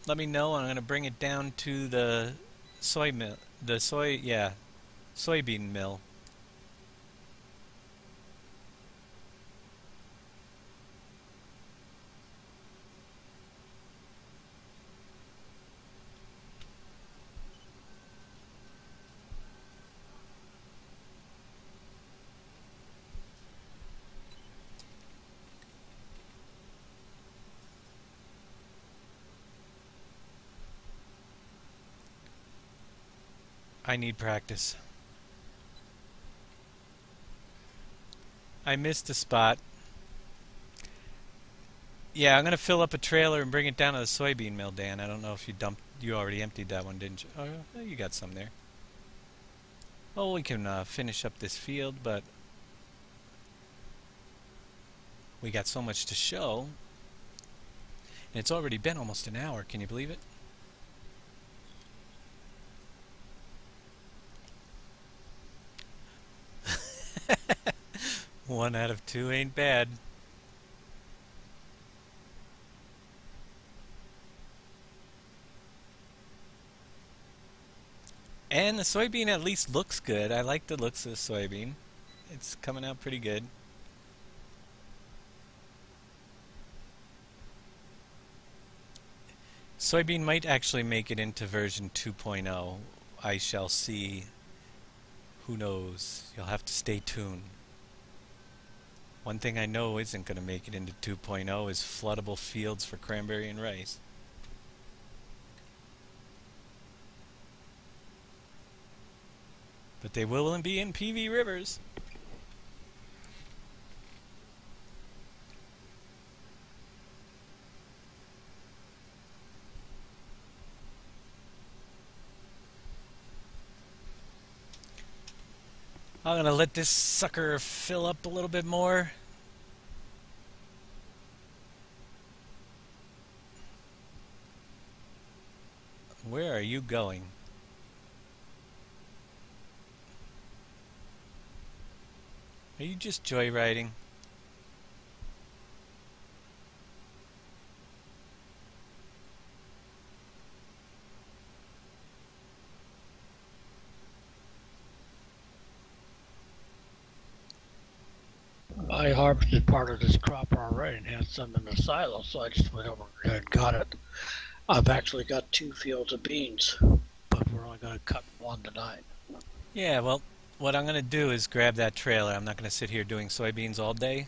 let me know. I'm going to bring it down to the soy mill, soybean mill. I need practice. I missed a spot. Yeah, I'm gonna fill up a trailer and bring it down to the soybean mill, Dan. I don't know if you already emptied that one, didn't you? Oh, you got some there. Well, we can finish up this field, but we got so much to show. And it's already been almost an hour, can you believe it? 1 out of 2 ain't bad. And the soybean at least looks good. I like the looks of the soybean. It's coming out pretty good. Soybean might actually make it into version 2.0. I shall see. Who knows? You'll have to stay tuned. One thing I know isn't going to make it into 2.0 is floodable fields for cranberry and rice. But they will be in PV Rivers. I'm gonna let this sucker fill up a little bit more. Where are you going? Are you just joyriding? I harvested part of this crop already and had some in the silo, so I just went over and got it. I've actually got 2 fields of beans, but we're only going to cut one tonight. Yeah, well, what I'm going to do is grab that trailer. I'm not going to sit here doing soybeans all day.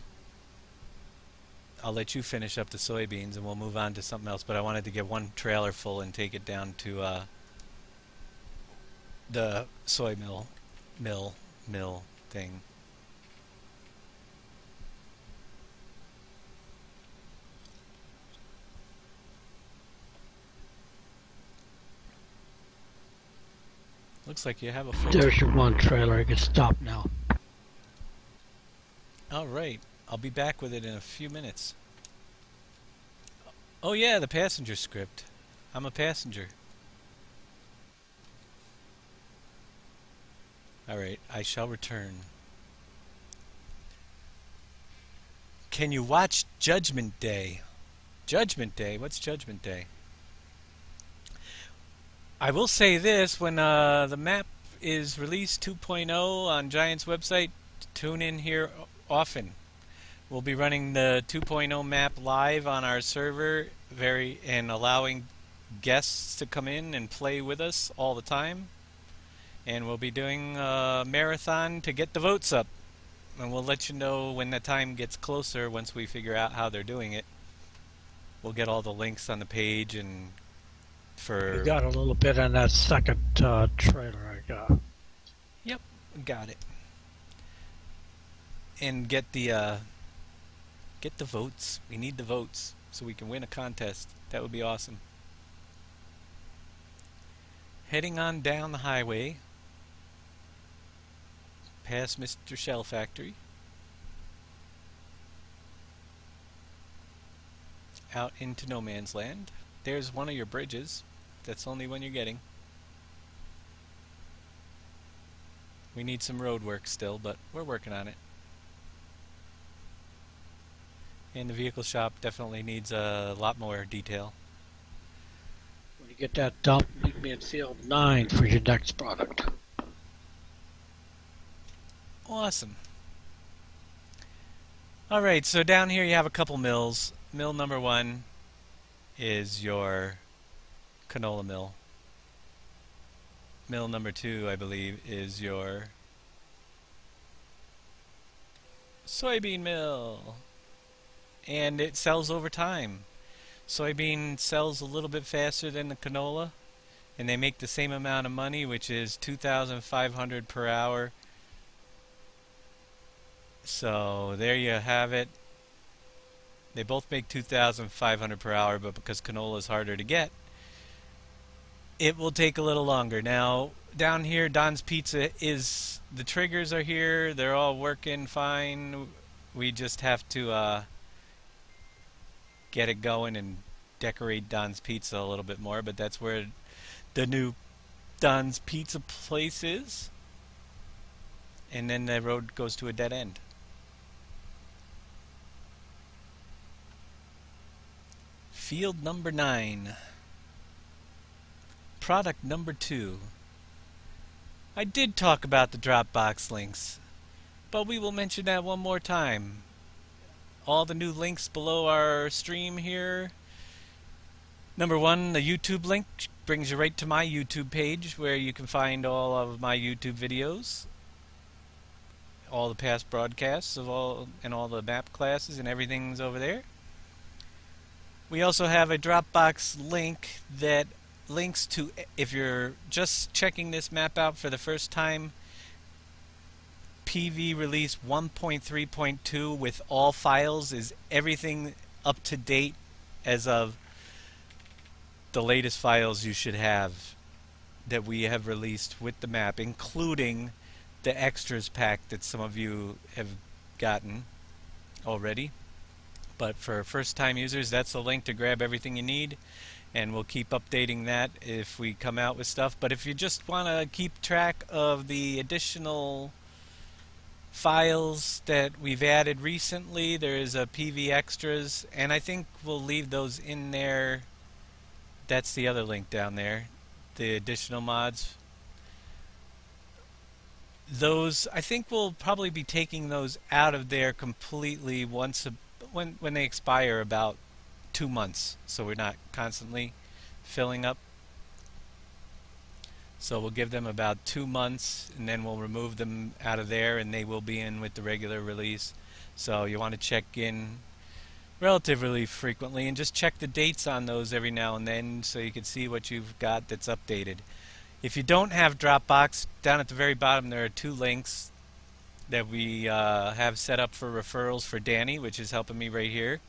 I'll let you finish up the soybeans and we'll move on to something else, but I wanted to get one trailer full and take it down to the soy mill thing. Looks like you have a full... There's your one trailer. You can stop now. Alright, I'll be back with it in a few minutes. Oh yeah, the passenger script. I'm a passenger. Alright, I shall return. Can you watch Judgment Day? Judgment Day? What's Judgment Day? I will say this, when the map is released 2.0 on Giant's website, tune in here often. We'll be running the 2.0 map live on our server, and allowing guests to come in and play with us all the time. And we'll be doing a marathon to get the votes up. And we'll let you know when the time gets closer once we figure out how they're doing it. We'll get all the links on the page and You got a little bit on that second trailer I got. Yep, got it. And get the votes. We need the votes so we can win a contest. That would be awesome. Heading on down the highway, past Mr. Shell Factory, out into no man's land. There's one of your bridges. That's the only one you're getting. We need some road work still, but we're working on it. And the vehicle shop definitely needs a lot more detail. When you get that dump, meet me at field 9 for your next product. Awesome. Alright, so down here you have a couple mills. Mill number 1 is your canola mill. Mill number 2, I believe, is your soybean mill. And it sells over time. Soybean sells a little bit faster than the canola, and they make the same amount of money, which is $2,500 per hour. So there you have it. They both make $2,500 per hour, but because canola is harder to get, it will take a little longer. Now, down here, Don's Pizza is... the triggers are here. They're all working fine. We just have to get it going and decorate Don's Pizza a little bit more, but that's where the new Don's Pizza place is. And then the road goes to a dead end. Field number 9. Product number 2. I did talk about the Dropbox links, but we will mention that one more time. All the new links below our stream here. Number 1, the YouTube link brings you right to my YouTube page, where you can find all of my YouTube videos, all the past broadcasts of all the map classes, and everything's over there. We also have a Dropbox link that links to, if you're just checking this map out for the first time, PV release 1.3.2 with all files is everything up to date as of the latest files you should have that we have released with the map, including the extras pack that some of you have gotten already. But for first-time users, that's the link to grab everything you need, and we'll keep updating that if we come out with stuff. But if you just want to keep track of the additional files that we've added recently, there is a PV extras, and I think we'll leave those in there. That's the other link down there, the additional mods. Those, I think we'll probably be taking those out of there completely once when they expire, about 2 months, so we're not constantly filling up. So we'll give them about 2 months, and then we'll remove them out of there, and they will be in with the regular release. So you want to check in relatively frequently and just check the dates on those every now and then so you can see what you've got that's updated. If you don't have Dropbox, down at the very bottom there are 2 links that we have set up for referrals for Danny, which is helping me right here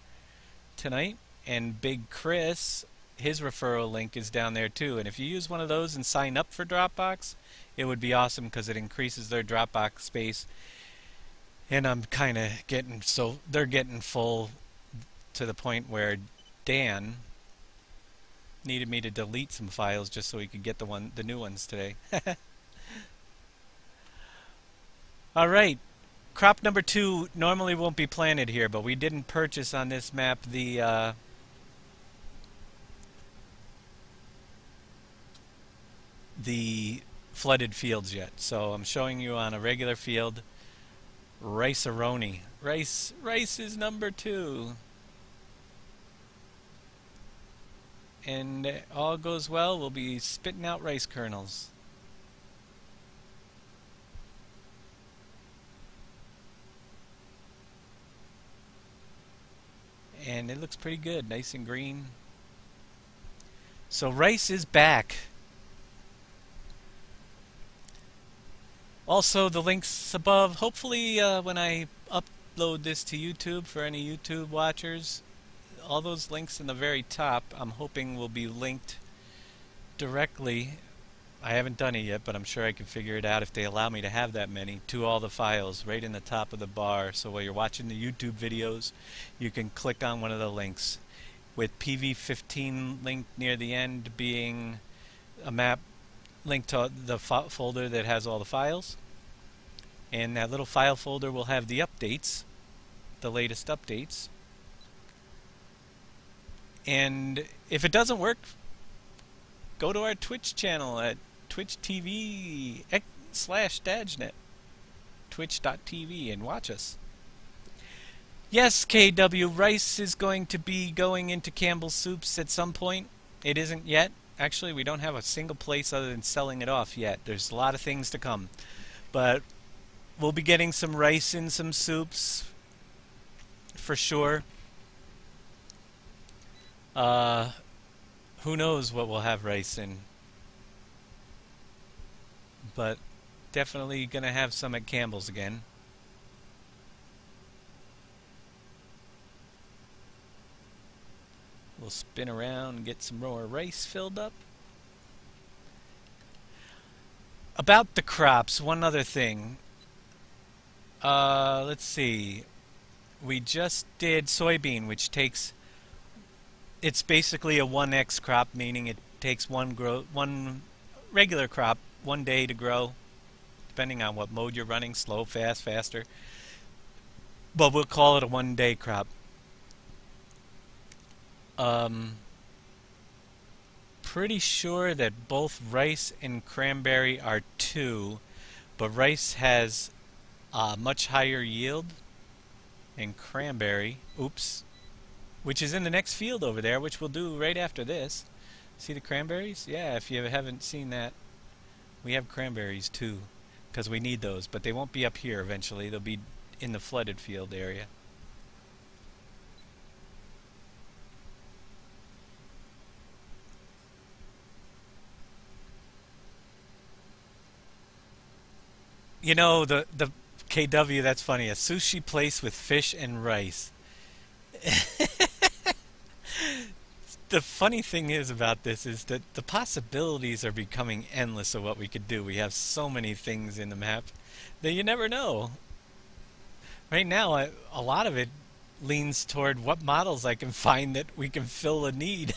tonight, and Big Chris, his referral link is down there too. And if you use one of those and sign up for Dropbox, it would be awesome because it increases their Dropbox space. And I'm kind of getting, so they're getting full to the point where Dan needed me to delete some files just so he could get the new ones today. All right, crop number 2 normally won't be planted here, but we didn't purchase on this map the flooded fields yet. So I'm showing you on a regular field Rice-a-roni. Rice is number 2. And all goes well, we'll be spitting out rice kernels. And it looks pretty good, nice and green. So rice is back. Also, the links above, hopefully when I upload this to YouTube for any YouTube watchers, all those links in the very top, I'm hoping will be linked directly. I haven't done it yet, but I'm sure I can figure it out if they allow me to have that many, to all the files right in the top of the bar. So while you're watching the YouTube videos, you can click on one of the links, with PV15 linked near the end being a map link to the folder that has all the files. And that little file folder will have the updates, the latest updates. And if it doesn't work, go to our Twitch channel at Twitch TV/Dajnet, twitch.tv, and watch us. Yes, KW, rice is going to be going into Campbell's Soups at some point. It isn't yet. Actually, we don't have a single place other than selling it off yet. There's a lot of things to come. But we'll be getting some rice in some soups for sure. Who knows what we'll have rice in. But definitely gonna have some at Campbell's again. We'll spin around and get some more rice filled up. About the crops, one other thing. Let's see. We just did soybean, which takes... It's basically a 1x crop, meaning it takes one regular crop 1 day to grow, depending on what mode you're running, slow, fast, faster. But we'll call it a 1 day crop. Pretty sure that both rice and cranberry are 2, but rice has a much higher yield, and cranberry, which is in the next field over there, which we'll do right after this. See the cranberries? Yeah, if you haven't seen that, we have cranberries too, because we need those, but they won't be up here eventually. They'll be in the flooded field area. You know, the KW, that's funny. A sushi place with fish and rice. The funny thing is about this is that the possibilities are becoming endless of what we could do. We have so many things in the map that you never know. Right now, a lot of it leans toward what models I can find that we can fill a need.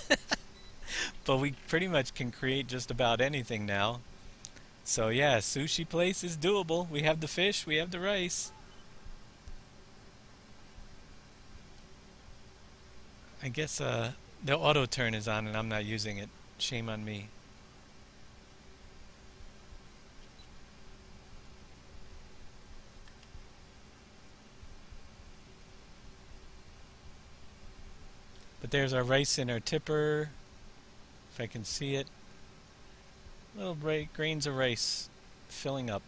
But we pretty much can create just about anything now. So yeah, sushi place is doable. We have the fish, we have the rice. I guess the auto turn is on and I'm not using it. Shame on me. But there's our rice in our tipper. If I can see it. Little grains of rice filling up.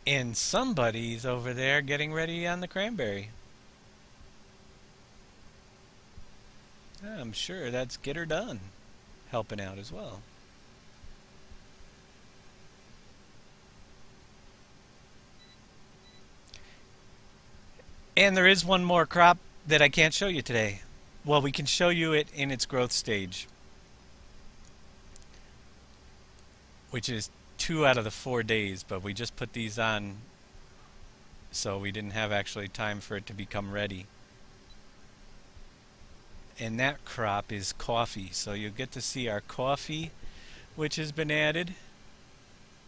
And somebody's over there getting ready on the cranberry. I'm sure that's Get Her Done helping out as well. And there is one more crop that I can't show you today. Well, we can show you it in its growth stage, which is 2 out of the 4 days, but we just put these on so we didn't have actually time for it to become ready. And that crop is coffee, so you'll get to see our coffee, which has been added.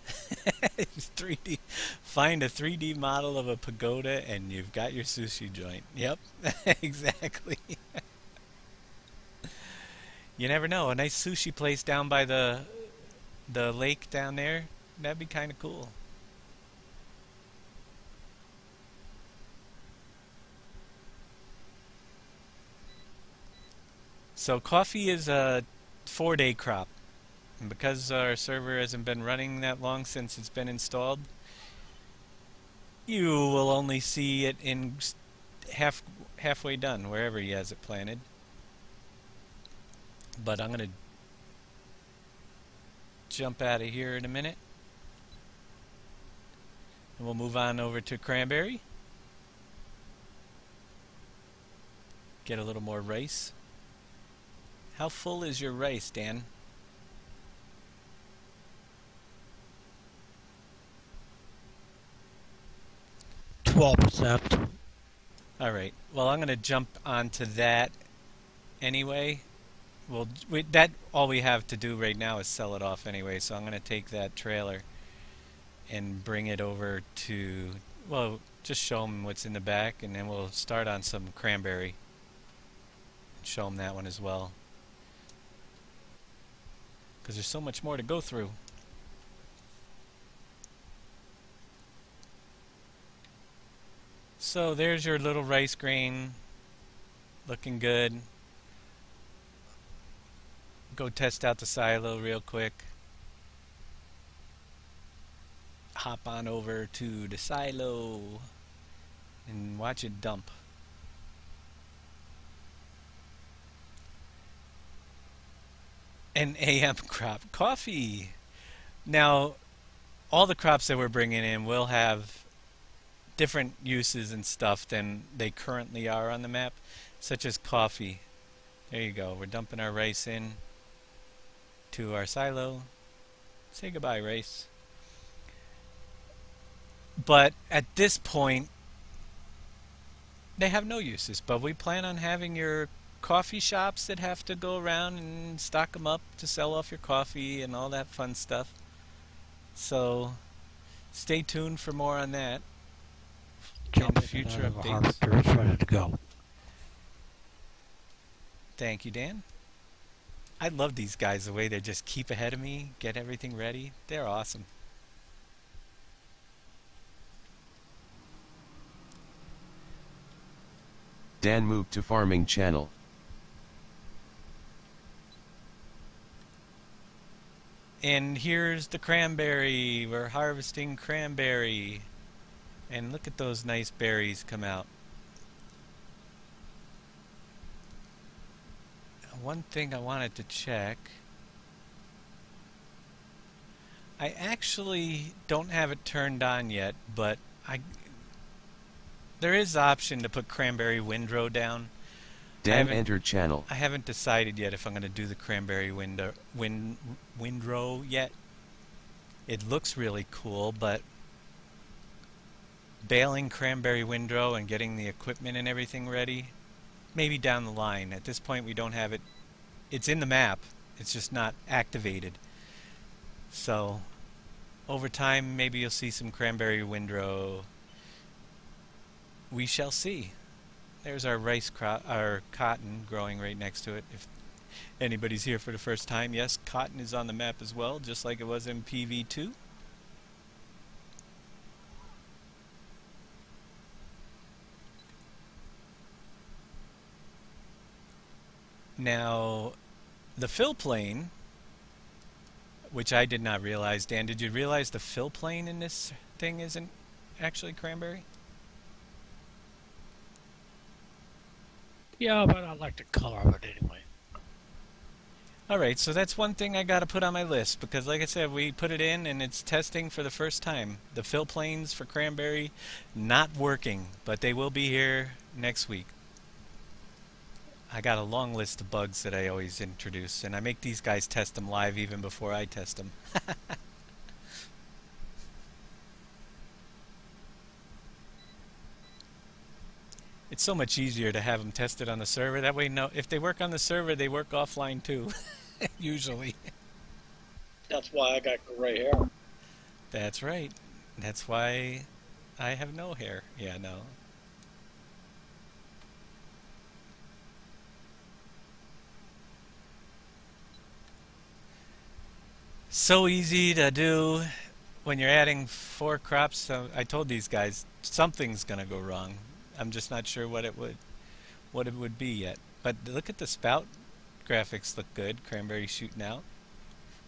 3D. Find a 3D model of a pagoda and you've got your sushi joint. Yep, exactly. You never know. A nice sushi place down by the lake down there, that'd be kind of cool. So coffee is a 4-day crop. And because our server hasn't been running that long since it's been installed, you will only see it in halfway done, wherever he has it planted. But I'm going to jump out of here in a minute. And we'll move on over to cranberry. Get a little more rice. How full is your rice, Dan? 12%. All right. Well, I'm going to jump onto that anyway. Well, all we have to do right now is sell it off anyway. So I'm going to take that trailer and bring it over to, well, just show them what's in the back, and then we'll start on some cranberry. Show them that one as well, because there's so much more to go through. So there's your little rice grain, looking good. Go test out the silo real quick. Hop on over to the silo and watch it dump. An AM crop, coffee. Now, all the crops that we're bringing in will have different uses and stuff than they currently are on the map, such as coffee. There you go. We're dumping our rice in to our silo. Say goodbye, rice. But at this point, they have no uses. But we plan on having your coffee shops that have to go around and stock them up to sell off your coffee and all that fun stuff. So stay tuned for more on that. Jump future updates. Harvester, it's ready to go. Thank you, Dan. I love these guys, the way they just keep ahead of me, get everything ready. They're awesome. Dan moved to farming channel. And here's the cranberry. We're harvesting cranberry. And look at those nice berries come out. One thing I wanted to check. I actually don't have it turned on yet, but there is the option to put cranberry windrow down. Dan entered channel. I haven't decided yet if I'm going to do the cranberry windrow yet. It looks really cool, but baling cranberry windrow and getting the equipment and everything ready, maybe down the line. At this point we don't have it. It's in the map. It's just not activated. So over time maybe you'll see some cranberry windrow. We shall see. There's our rice crop, our cotton growing right next to it. If anybody's here for the first time, yes, cotton is on the map as well, just like it was in PV2. Now, the fill plane, which I did not realize. Dan, did you realize the fill plane in this thing isn't actually cranberry? Yeah, but I like the color of it anyway. Alright, so that's one thing I gotta put on my list, because like I said, we put it in and it's testing for the first time. The fill planes for cranberry not working, but they will be here next week. I got a long list of bugs that I always introduce, and I make these guys test them live even before I test them. It's so much easier to have them tested on the server. That way, if they work on the server, they work offline too. Usually. That's why I got gray hair. That's right. That's why I have no hair. Yeah, no. So easy to do when you're adding 4 crops. So I told these guys something's gonna go wrong. I'm just not sure what it would be yet. But look at the spout graphics, look good. Cranberry shooting out.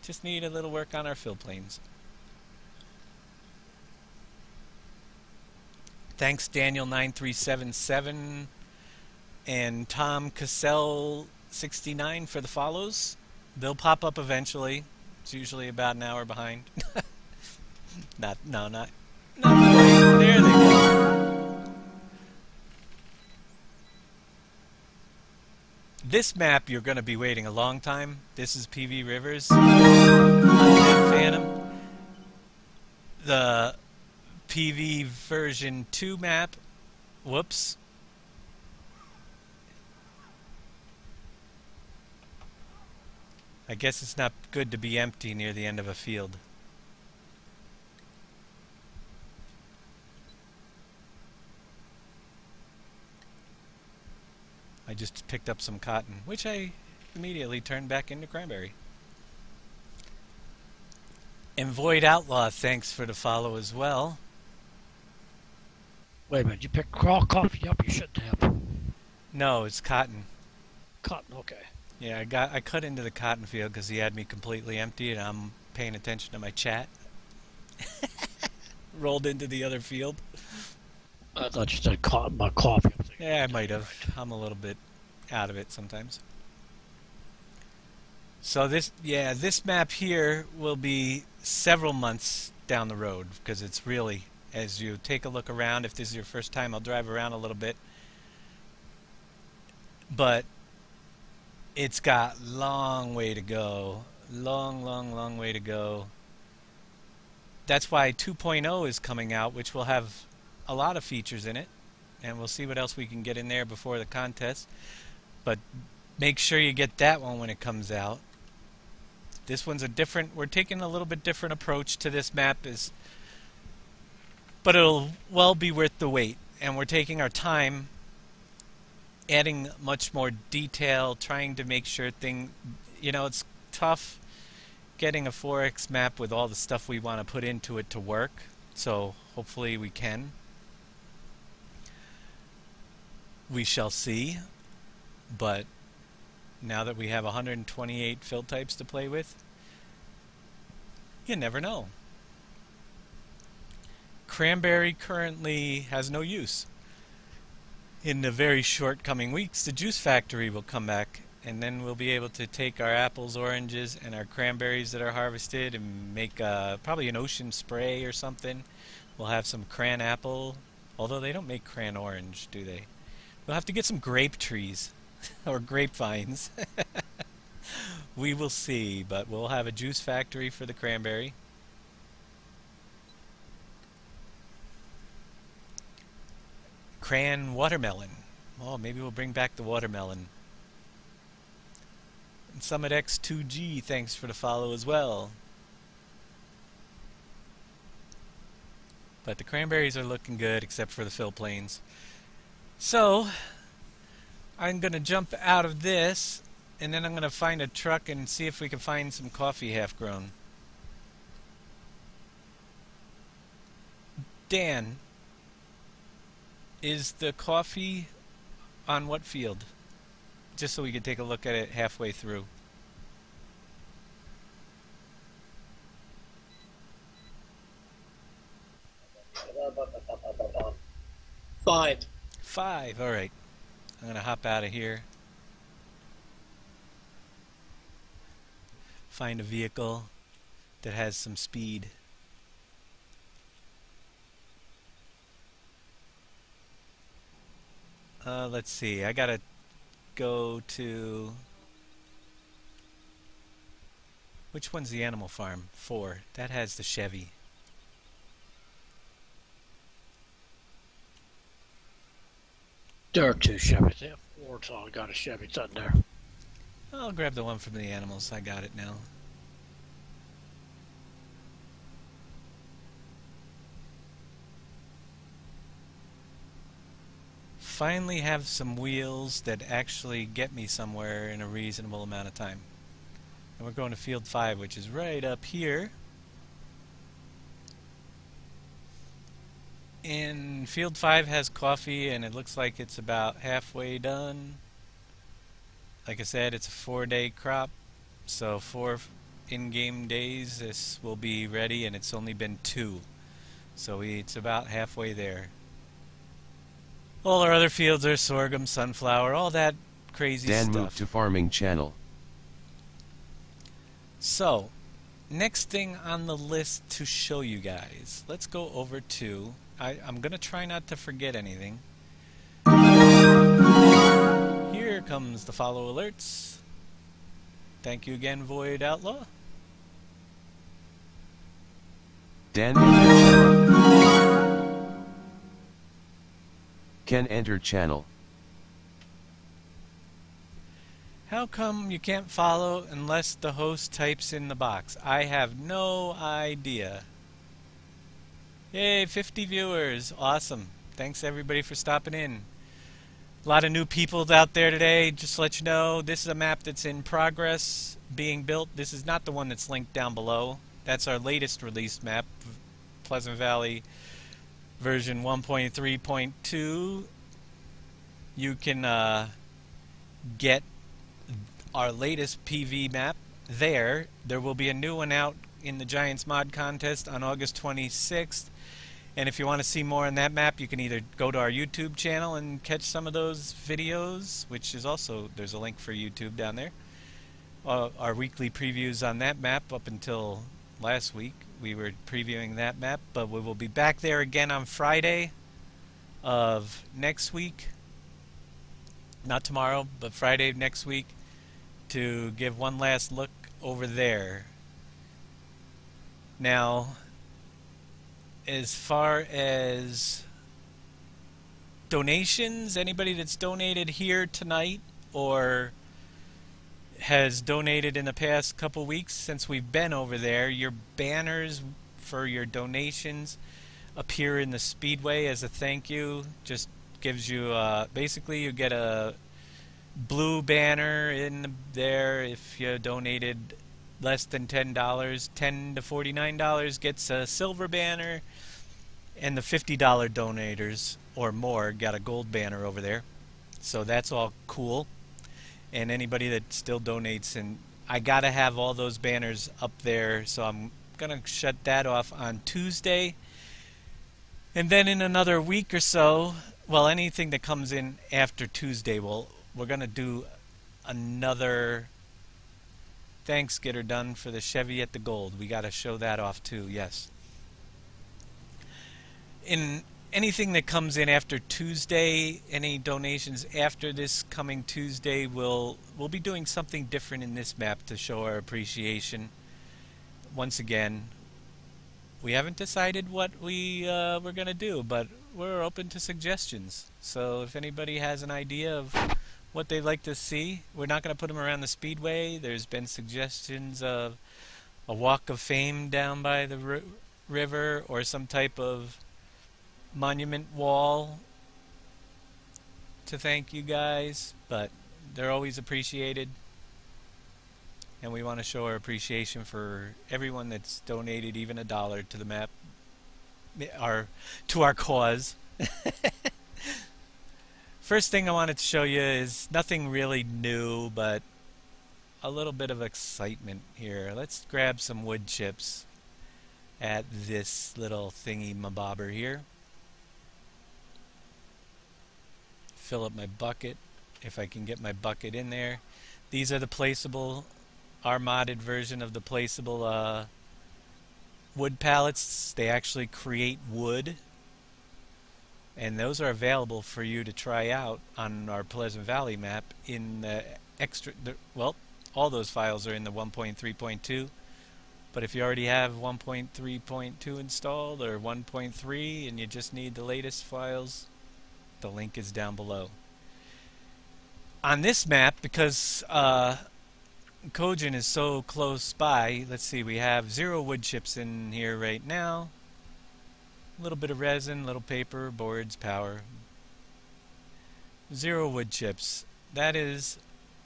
Just need a little work on our fill planes. Thanks Daniel9377 and Tom Cassell 69 for the follows. They'll pop up eventually. It's usually about an hour behind. not behind. There they go. This map you're going to be waiting a long time. This is PV Rivers. Phantom. The PV version 2 map. Whoops. I guess it's not good to be empty near the end of a field. I just picked up some cotton, which I immediately turned back into cranberry. And Void Outlaw, thanks for the follow as well. Wait a minute, you picked raw coffee up? You shouldn't have. No, it's cotton. Cotton, okay. Yeah, I cut into the cotton field because he had me completely empty, and I'm paying attention to my chat. Rolled into the other field. I thought you said cotton by coffee. Yeah, I might have. I'm a little bit out of it sometimes. So this map here will be several months down the road, because it's really, as you take a look around, if this is your first time, I'll drive around a little bit. But it's got long way to go. Long way to go. That's why 2.0 is coming out, which will have a lot of features in it. And we'll see what else we can get in there before the contest. But make sure you get that one when it comes out. This one's we're taking a little bit different approach to this map, but it'll well be worth the wait. And we're taking our time, adding much more detail, trying to make sure it's tough getting a 4X map with all the stuff we want to put into it to work. So hopefully we can. We shall see. But now that we have 128 fill types to play with, you never know. Cranberry currently has no use. In the very short coming weeks, the Juice Factory will come back, and then we'll be able to take our apples, oranges, and our cranberries that are harvested and make probably an ocean spray or something. We'll have some cran apple, although they don't make cran orange, do they? We'll have to get some grape trees or grapevines. We will see, but we'll have a juice factory for the cranberry. Cran watermelon. Oh, maybe we'll bring back the watermelon. And Summit X2G, thanks for the follow as well. But the cranberries are looking good, except for the fill planes. So, I'm going to jump out of this, and then I'm going to find a truck and see if we can find some coffee half-grown. Dan, is the coffee on what field? Just so we can take a look at it halfway through. Five. 5, alright. I'm going to hop out of here. Find a vehicle that has some speed. Let's see, I gotta go to... Which one's the animal farm? 4. That has the Chevy. There are 2 Chevys. They have 4, so I got a Chevy sitting there. I'll grab the one from the animals. I got it now. Finally have some wheels that actually get me somewhere in a reasonable amount of time. And we're going to field 5, which is right up here. And field 5 has coffee, and it looks like it's about halfway done. Like I said, it's a 4-day crop, so 4 in-game days this will be ready, and it's only been 2. So it's about halfway there. All our other fields are sorghum, sunflower, all that crazy Dan stuff. moved to farming channel. So, next thing on the list to show you guys. Let's go over to... I'm going to try not to forget anything. Here comes the follow alerts. Thank you again, Void Outlaw. Dan entered channel. Ken entered channel. How come you can't follow unless the host types in the box? I have no idea. Yay, 50 viewers. Awesome. Thanks everybody for stopping in. A lot of new people out there today. Just to let you know, this is a map that's in progress, being built. This is not the one that's linked down below. That's our latest released map, Pleasant Valley version 1.3.2. You can get our latest PV map there. There will be a new one out in the Giants Mod Contest on August 26th. And if you want to see more on that map, you can either go to our YouTube channel and catch some of those videos, which is also, there's a link for YouTube down there. Our weekly previews on that map up until last week. We were previewing that map, but we will be back there again on Friday of next week. Not tomorrow, but Friday next week, to give one last look over there. Now, as far as donations, anybody that's donated here tonight or has donated in the past couple weeks since we've been over there, your banners for your donations appear in the Speedway as a thank you. Just gives you, basically you get a blue banner in there if you donated less than $10. $10 to $49 gets a silver banner, and the $50 donators or more got a gold banner over there. So that's all cool. And anybody that still donates, and I gotta have all those banners up there, so I'm gonna shut that off on Tuesday. And then in another week or so, well, anything that comes in after Tuesday, we're gonna do another thanks getter done for the Chevy at the Gold. We got to show that off too, yes. In anything that comes in after Tuesday, any donations after this coming Tuesday, we'll be doing something different in this map to show our appreciation. Once again, we haven't decided what we're going to do, but we're open to suggestions. So if anybody has an idea of what they'd like to see, we're not going to put them around the speedway. There's been suggestions of a walk of fame down by the river, or some type of monument wall to thank you guys, but they're always appreciated, and we want to show our appreciation for everyone that's donated even $1 to the map, to our cause. First thing I wanted to show you is nothing really new, but a little bit of excitement here. Let's grab some wood chips at this little thingy mabobber here. Fill up my bucket, if I can get my bucket in there. These are the placeable, our modded version of the placeable wood pallets. They actually create wood, and those are available for you to try out on our Pleasant Valley map in the well, all those files are in the 1.3.2, but if you already have 1.3.2 installed or 1.3 and you just need the latest files, the link is down below. On this map, because Kojin is so close by, let's see, we have 0 wood chips in here right now. A little bit of resin, little paper, boards, power. 0 wood chips. That is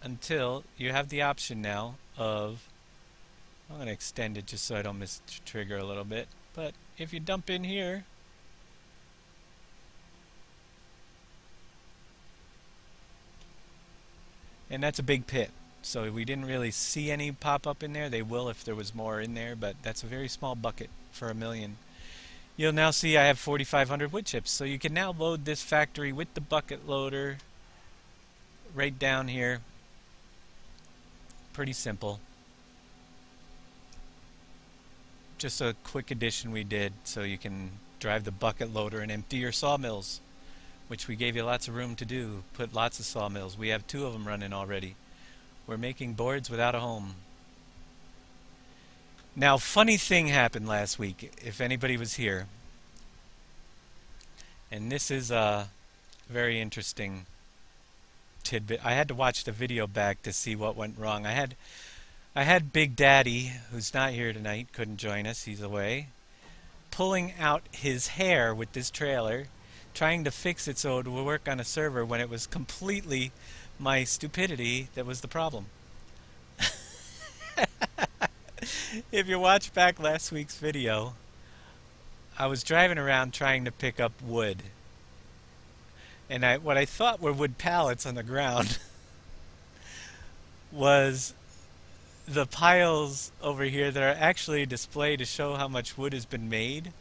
until you have the option now of, I'm going to extend it just so I don't miss the trigger a little bit, but if you dump in here, and that's a big pit, so we didn't really see any pop up in there. They will if there was more in there, but that's a very small bucket for 1 million. You'll now see I have 4,500 wood chips, so you can now load this factory with the bucket loader right down here. Pretty simple. Just a quick addition we did, so you can drive the bucket loader and empty your sawmills, which we gave you lots of room to do. Put lots of sawmills. We have 2 of them running already. We're making boards without a home. Now, funny thing happened last week, if anybody was here. And this is a very interesting tidbit. I had to watch the video back to see what went wrong. I had Big Daddy, who's not here tonight, couldn't join us, he's away, pulling out his hair with this trailer, trying to fix it so it would work on a server, when it was completely my stupidity that was the problem. If you watch back last week's video, I was driving around trying to pick up wood, and what I thought were wood pallets on the ground was the piles over here that are actually a display to show how much wood has been made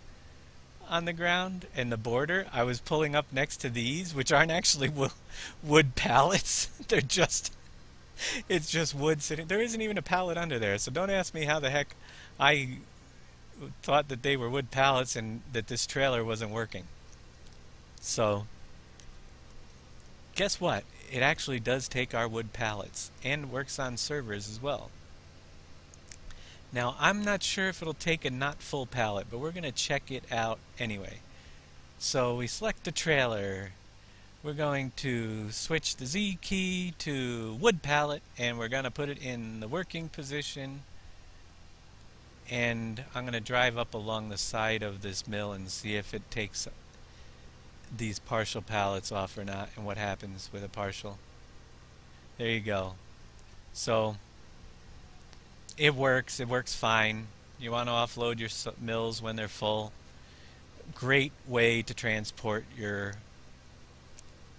on the ground, and the border. I was pulling up next to these, which aren't actually wood pallets. They're just, it's just wood sitting. There isn't even a pallet under there, so don't ask me how the heck I thought that they were wood pallets and that this trailer wasn't working. So, guess what? It actually does take our wood pallets and works on servers as well. Now, I'm not sure if it'll take a not full pallet, but we're going to check it out anyway. So we select the trailer. We're going to switch the Z key to wood pallet, and we're going to put it in the working position. And I'm going to drive up along the side of this mill and see if it takes these partial pallets off or not, and what happens with a partial. There you go. So it works fine. You want to offload your mills when they're full. Great way to transport your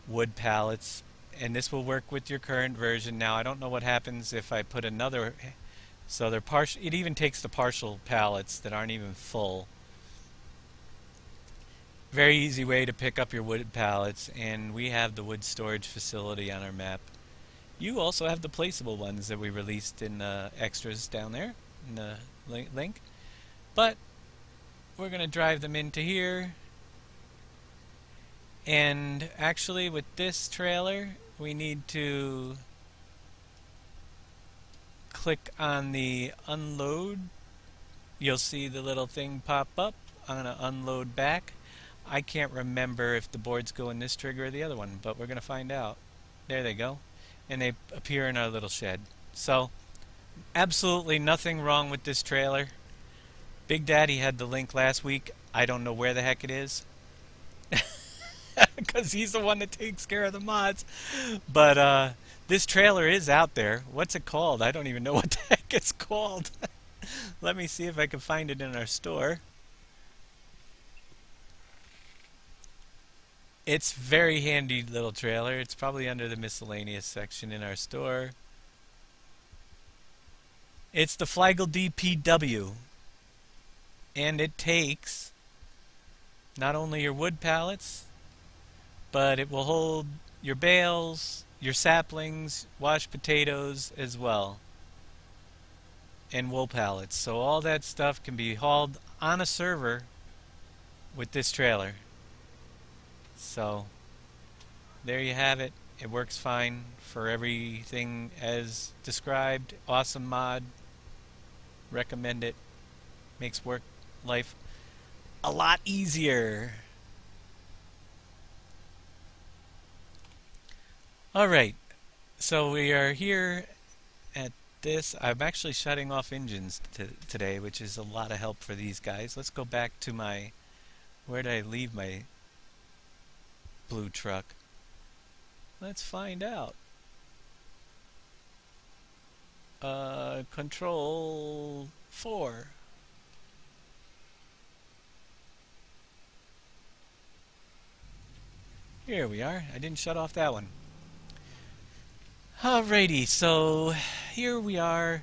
wood pallets, and this will work with your current version. Now I don't know what happens if I put another, so they're partial. It even takes the partial pallets that aren't even full. Very easy way to pick up your wood pallets, and we have the wood storage facility on our map. You also have the placeable ones that we released in extras down there in the link. But we're going to drive them into here. And actually with this trailer, we need to click on the unload. You'll see the little thing pop up. I'm going to unload back. I can't remember if the boards go in this trigger or the other one, but we're going to find out. There they go. And they appear in our little shed. So, absolutely nothing wrong with this trailer. Big Daddy had the link last week. I don't know where the heck it is. Because he's the one that takes care of the mods. But this trailer is out there. What's it called? I don't even know what the heck it's called. Let me see if I can find it in our store. It's very handy little trailer. It's probably under the miscellaneous section in our store. It's the Fliegl DPW. And it takes not only your wood pallets, but it will hold your bales, your saplings, washed potatoes as well, and wool pallets. So all that stuff can be hauled on a server with this trailer. So there you have it. It works fine for everything as described. Awesome mod. Recommend it. Makes work life a lot easier. Alright, so we are here at this. I'm actually shutting off engines today, which is a lot of help for these guys. Let's go back to my, where did I leave my blue truck? Let's find out. Control 4. Here we are. I didn't shut off that one. Alrighty, so here we are.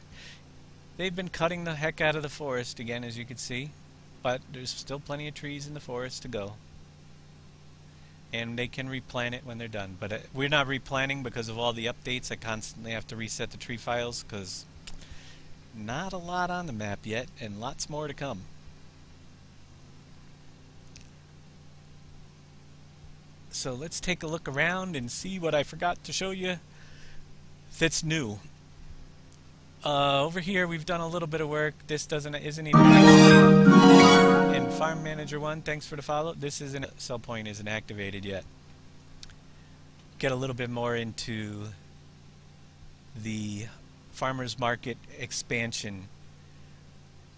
They've been cutting the heck out of the forest again, as you can see. But there's still plenty of trees in the forest to go. And they can replant it when they're done. But we're not replanting because of all the updates. I constantly have to reset the tree files because not a lot on the map yet, and lots more to come. So let's take a look around and see what I forgot to show you that's new. Over here we've done a little bit of work. This isn't even actually in Farm Manager 1. Thanks for the follow. This isn't, sell point isn't activated yet. Get a little bit more into the Farmers Market expansion.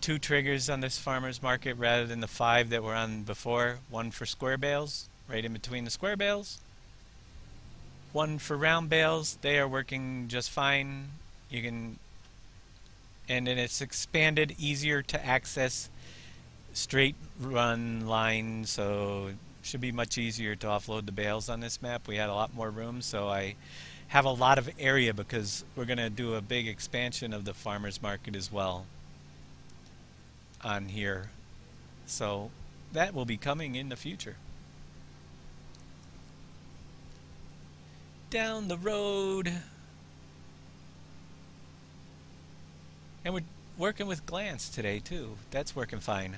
2 triggers on this Farmers Market rather than the 5 that were on before. 1 for square bales, right in between the square bales. 1 for round bales. They are working just fine. You can, and then it's expanded, easier to access, straight run line, so it should be much easier to offload the bales on this map. We had a lot more room, so I have a lot of area because we're going to do a big expansion of the farmers market as well on here. So that will be coming in the future. Down the road. And we're working with Glance today too. That's working fine.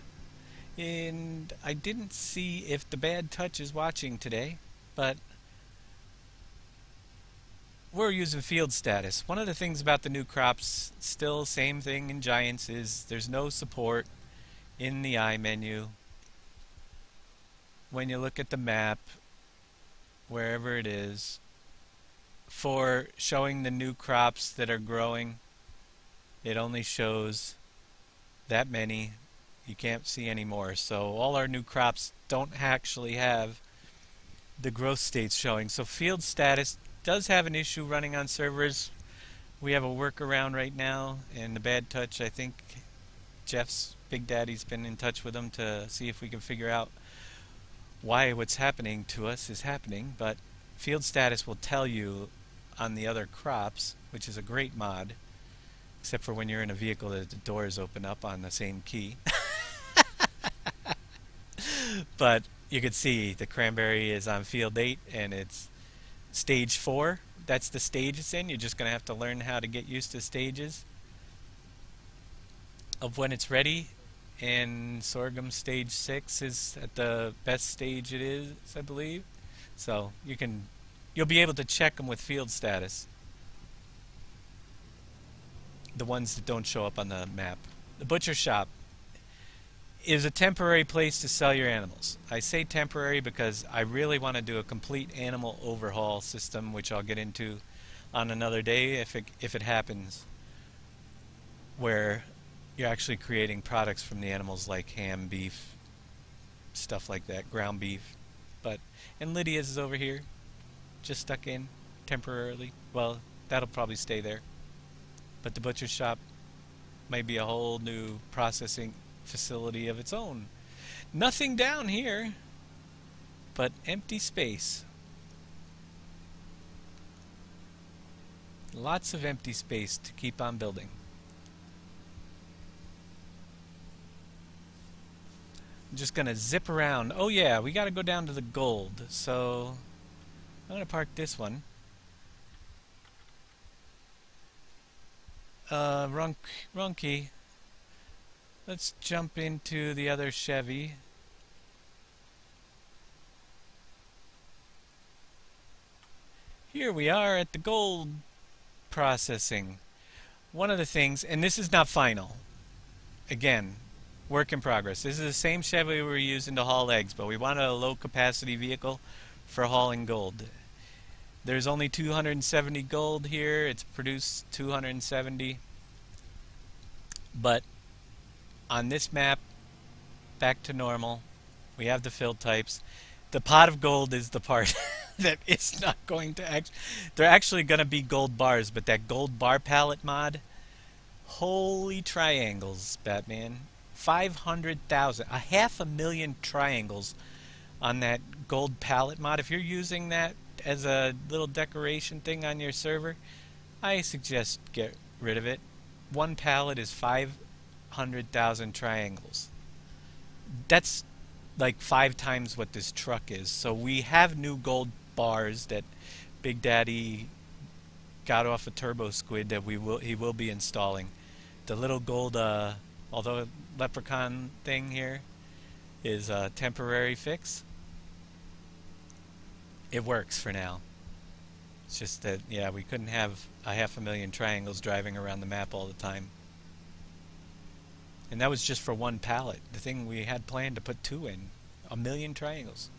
And I didn't see if the Bad Touch is watching today, but we're using field status. One of the things about the new crops, still same thing in Giants, is there's no support in the I menu. When you look at the map, wherever it is, for showing the new crops that are growing, it only shows that many. You can't see any more. So all our new crops don't actually have the growth states showing. So field status does have an issue running on servers. We have a workaround right now, and the Bad Touch, I think Jeff's Big Daddy's been in touch with them to see if we can figure out why what's happening to us is happening. But field status will tell you on the other crops, which is a great mod, except for when you're in a vehicle that the doors open up on the same key. But you can see the cranberry is on field 8 and it's stage 4, that's the stage it's in. You're just going to have to learn how to get used to stages of when it's ready. And sorghum stage 6 is at the best stage it is, I believe. So you'll be able to check them with field status. The ones that don't show up on the map. The butcher shop is a temporary place to sell your animals. I say temporary because I really want to do a complete animal overhaul system, which I'll get into on another day if it happens, where you're actually creating products from the animals like ham, beef, stuff like that, ground beef. And Lydia's is over here, just stuck in temporarily. Well, that'll probably stay there. But the butcher shop might be a whole new processing facility of its own. Nothing down here but empty space. Lots of empty space to keep on building. I'm just gonna zip around. Oh yeah, we gotta go down to the gold. So I'm gonna park this one. Wrong key. Let's jump into the other Chevy. Here we are at the gold processing. One of the things, and this is not final. Again, work in progress. This is the same Chevy we were using to haul eggs, but we wanted a low capacity vehicle for hauling gold. There's only 270 gold here. It's produced 270. But on this map, back to normal, we have the fill types. The pot of gold is the part that is not going to they're actually going to be gold bars, but that gold bar palette mod, holy triangles, Batman. 500,000, 500,000 triangles on that gold palette mod. If you're using that as a little decoration thing on your server, I suggest get rid of it. One palette is 500,000 triangles. That's like 5 times what this truck is. So we have new gold bars that Big Daddy got off a Turbo Squid that he will be installing. The little gold, although leprechaun thing here is a temporary fix, it works for now. It's just that, yeah, we couldn't have 500,000 triangles driving around the map all the time. And that was just for one pallet. The thing we had planned to put 2 in. 1,000,000 triangles.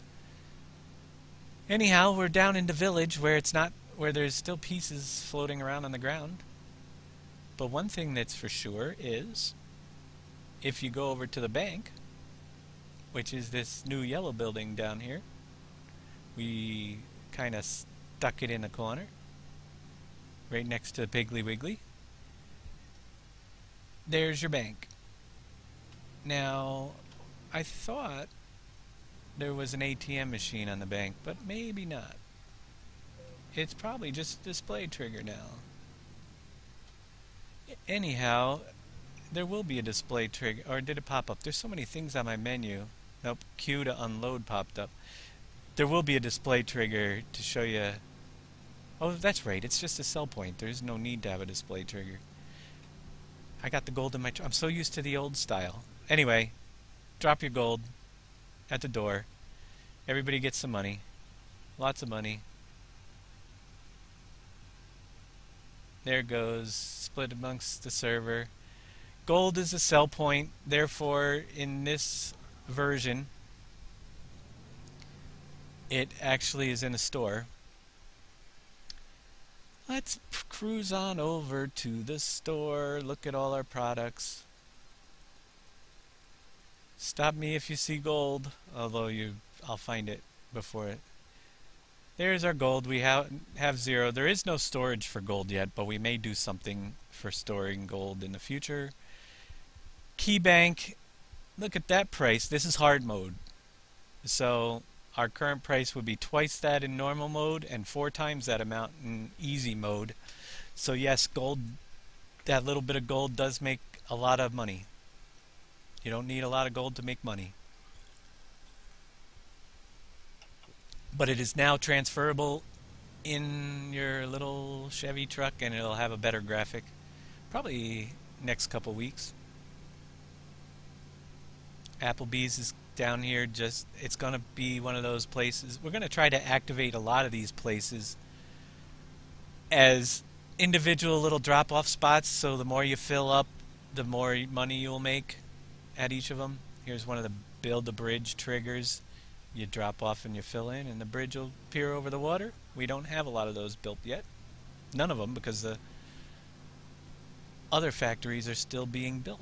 Anyhow, we're down in the village where there's still pieces floating around on the ground. But one thing that's for sure is, if you go over to the bank, which is this new yellow building down here, we kind of stuck it in a corner, right next to Piggly Wiggly. There's your bank. Now, I thought there was an ATM machine on the bank, but maybe not. It's probably just a display trigger now. Anyhow, there will be a display trigger, or did it pop up? There's so many things on my menu. Nope, Q to unload popped up. There will be a display trigger to show you. Oh, that's right, it's just a sell point. There's no need to have a display trigger. I got the gold in my I'm so used to the old style. Anyway, drop your gold at the door. Everybody gets some money. Lots of money. There it goes, split amongst the server. Gold is a sell point, therefore in this version it actually is in a store. Let's cruise on over to the store, look at all our products. Stop me if you see gold, although I'll find it before it. There's our gold. We have 0. There is no storage for gold yet, but we may do something for storing gold in the future. Key bank, look at that price. This is hard mode. So our current price would be twice that in normal mode and 4 times that amount in easy mode. So yes, gold, that little bit of gold does make a lot of money. You don't need a lot of gold to make money. But it is now transferable in your little Chevy truck, and it'll have a better graphic. Probably next couple weeks. Applebee's is down here. Just it's gonna be one of those places. We're gonna try to activate a lot of these places as individual little drop-off spots, so the more you fill up, the more money you'll make at each of them. Here's one of the build a bridge triggers. You drop off and you fill in, and the bridge will appear over the water. We don't have a lot of those built yet. None of them, because the other factories are still being built.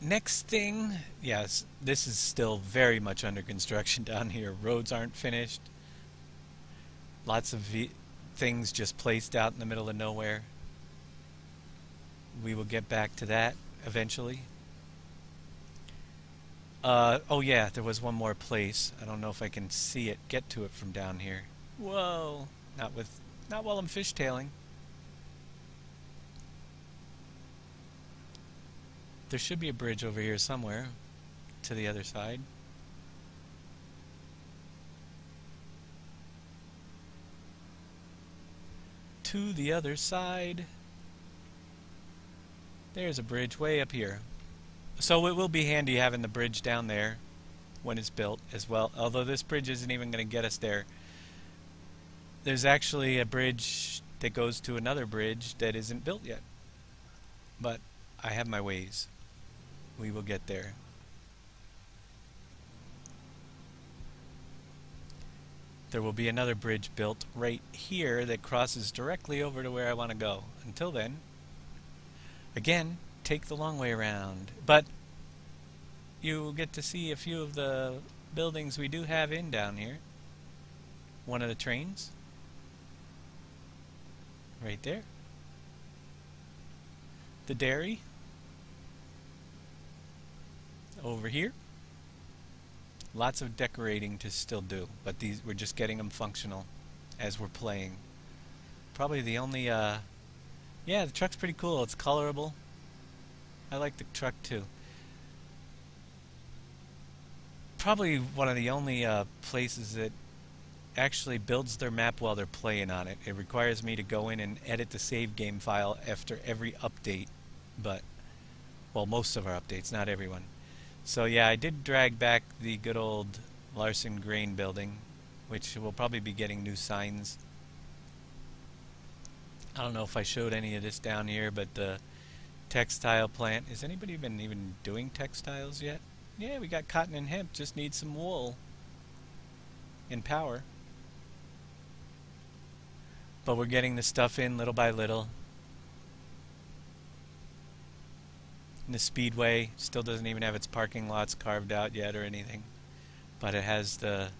Next thing, yes, this is still very much under construction down here. Roads aren't finished. Lots of things just placed out in the middle of nowhere. We will get back to that eventually. Oh yeah, there was one more place. I don't know if I can see it, get to it from down here. Whoa, not while I'm fishtailing. There should be a bridge over here somewhere to the other side. To the other side. There's a bridge way up here. So it will be handy having the bridge down there when it's built as well. Although this bridge isn't even going to get us there. There's actually a bridge that goes to another bridge that isn't built yet. But I have my ways. We will get there. There will be another bridge built right here that crosses directly over to where I want to go. Until then, again, take the long way around. But you will get to see a few of the buildings we do have in down here. One of the trains. Right there. The dairy. Over here. Lots of decorating to still do, but these we're just getting them functional as we're playing. Probably the only yeah, the truck's pretty cool. It's colorable. I like the truck too. Probably one of the only places that actually builds their map while they're playing on it. It requires me to go in and edit the save game file after every update, but well, most of our updates, not everyone. So yeah, I did drag back the good old Larson Grain building, which will probably be getting new signs. I don't know if I showed any of this down here, but the textile plant. Has anybody been even doing textiles yet? Yeah, we got cotton and hemp, just need some wool and power. But we're getting the stuff in little by little. The Speedway still doesn't even have its parking lots carved out yet or anything, but it has the,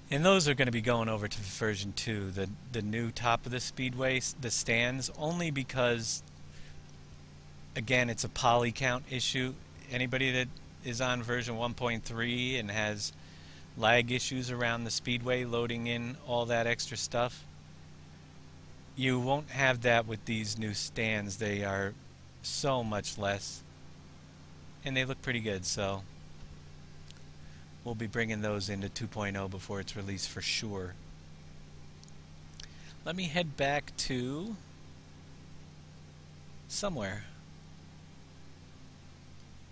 and those are going to be going over to version 2, the new top of the Speedway, the stands, only because again it's a poly count issue. Anybody that is on version 1.3 and has lag issues around the Speedway loading in all that extra stuff, you won't have that with these new stands. They are so much less, and they look pretty good, so we'll be bringing those into 2.0 before it's released for sure. Let me head back to somewhere,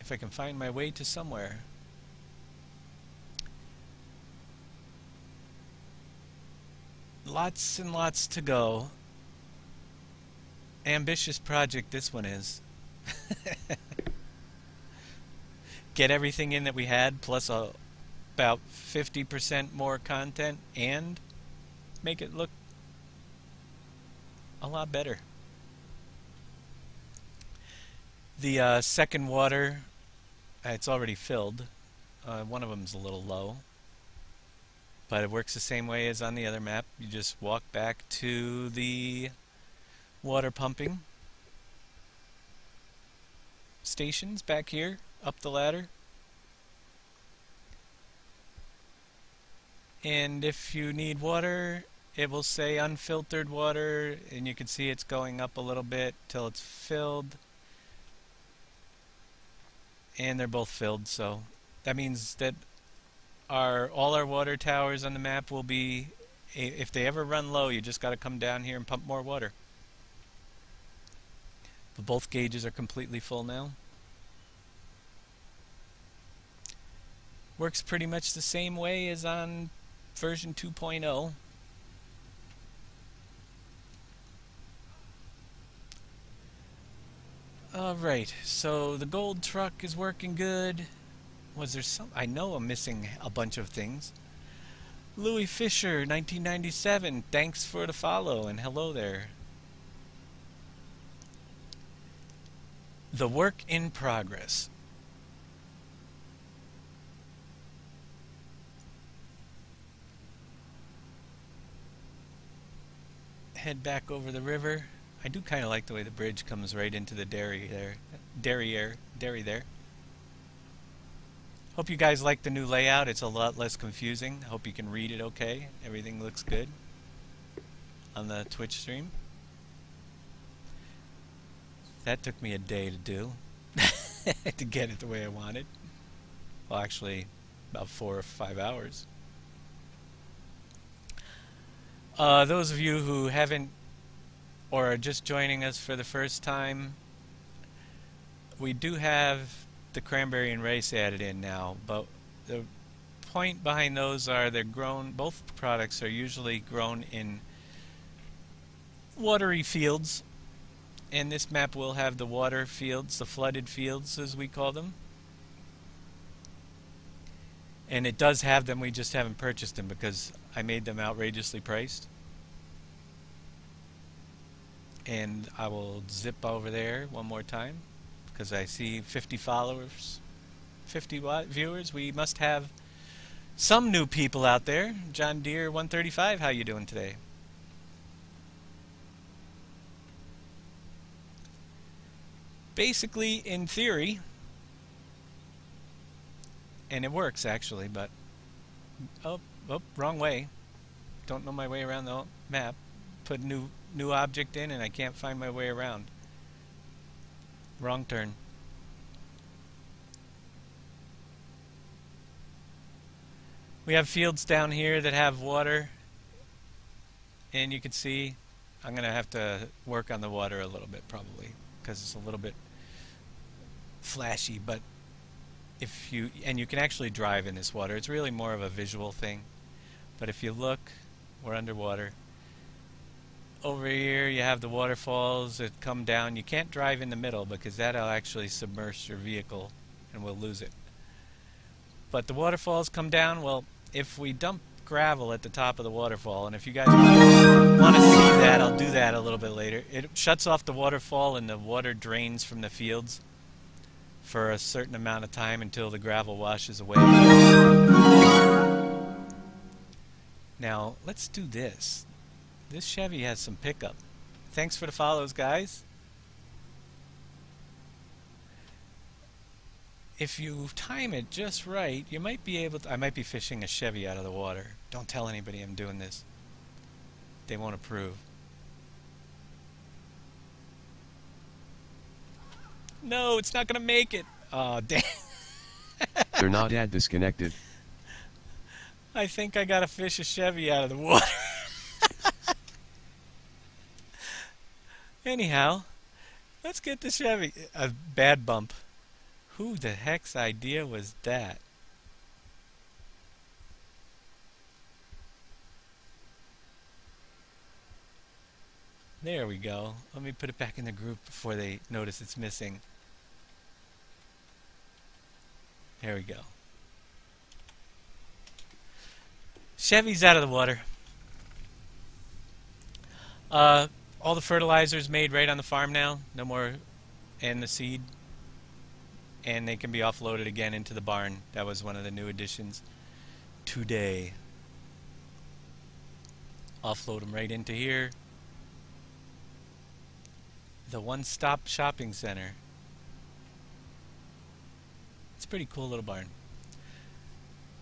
if I can find my way to somewhere. Lots and lots to go. Ambitious project this one is. Get everything in that we had, plus about 50% more content, and make it look a lot better. The second water, it's already filled. One of them's a little low, but it works the same way as on the other map. You just walk back to the water pumping stations back here, up the ladder. And if you need water, it will say unfiltered water, and you can see it's going up a little bit till it's filled. And they're both filled, so that means that all our water towers on the map will be, if they ever run low, you just got to come down here and pump more water. But both gauges are completely full now. Works pretty much the same way as on version 2.0. Alright, so the gold truck is working good. Was there some? I know I'm missing a bunch of things. Louis Fisher, 1997, thanks for the follow and hello there. The work in progress. Head back over the river. I do kind of like the way the bridge comes right into the dairy there. Hope you guys like the new layout. It's a lot less confusing. Hope you can read it okay. Everything looks good on the Twitch stream. That took me a day to do to get it the way I wanted. Well, actually, about 4 or 5 hours. Those of you who haven't or are just joining us for the first time, we do have the cranberry and rice added in now, but the point behind those are they're grown, both products are usually grown in watery fields, and this map will have the water fields, the flooded fields as we call them. And it does have them, we just haven't purchased them because I made them outrageously priced. And I will zip over there one more time because I see 50 followers, 50 viewers. We must have some new people out there. John Deere 135, how you doing today? Basically, in theory, and it works actually, but oh, wrong way. Don't know my way around the map. Put new object in and I can't find my way around. Wrong turn. We have fields down here that have water, and you can see I'm gonna have to work on the water a little bit probably because it's a little bit flashy, but if you can actually drive in this water. It's really more of a visual thing, but if you look, we're underwater. Over here you have the waterfalls that come down. You can't drive in the middle because that'll actually submerge your vehicle and we'll lose it. But the waterfalls come down. Well, if we dump gravel at the top of the waterfall, and if you guys want to see that, I'll do that a little bit later. It shuts off the waterfall and the water drains from the fields for a certain amount of time until the gravel washes away. Now, let's do this. This Chevy has some pickup. Thanks for the follows, guys. If you time it just right, you might be able to... I might be fishing a Chevy out of the water. Don't tell anybody I'm doing this. They won't approve. No, it's not going to make it. Oh, damn. They're not ad disconnected. I think I got to fish a Chevy out of the water. Anyhow, let's get the Chevy. A bad bump. Who the heck's idea was that? There we go. Let me put it back in the group before they notice it's missing. There we go. Chevy's out of the water. All the fertilizer is made right on the farm now. No more, and the seed. And they can be offloaded again into the barn. That was one of the new additions today. Offload them right into here. The one-stop shopping center. It's a pretty cool little barn.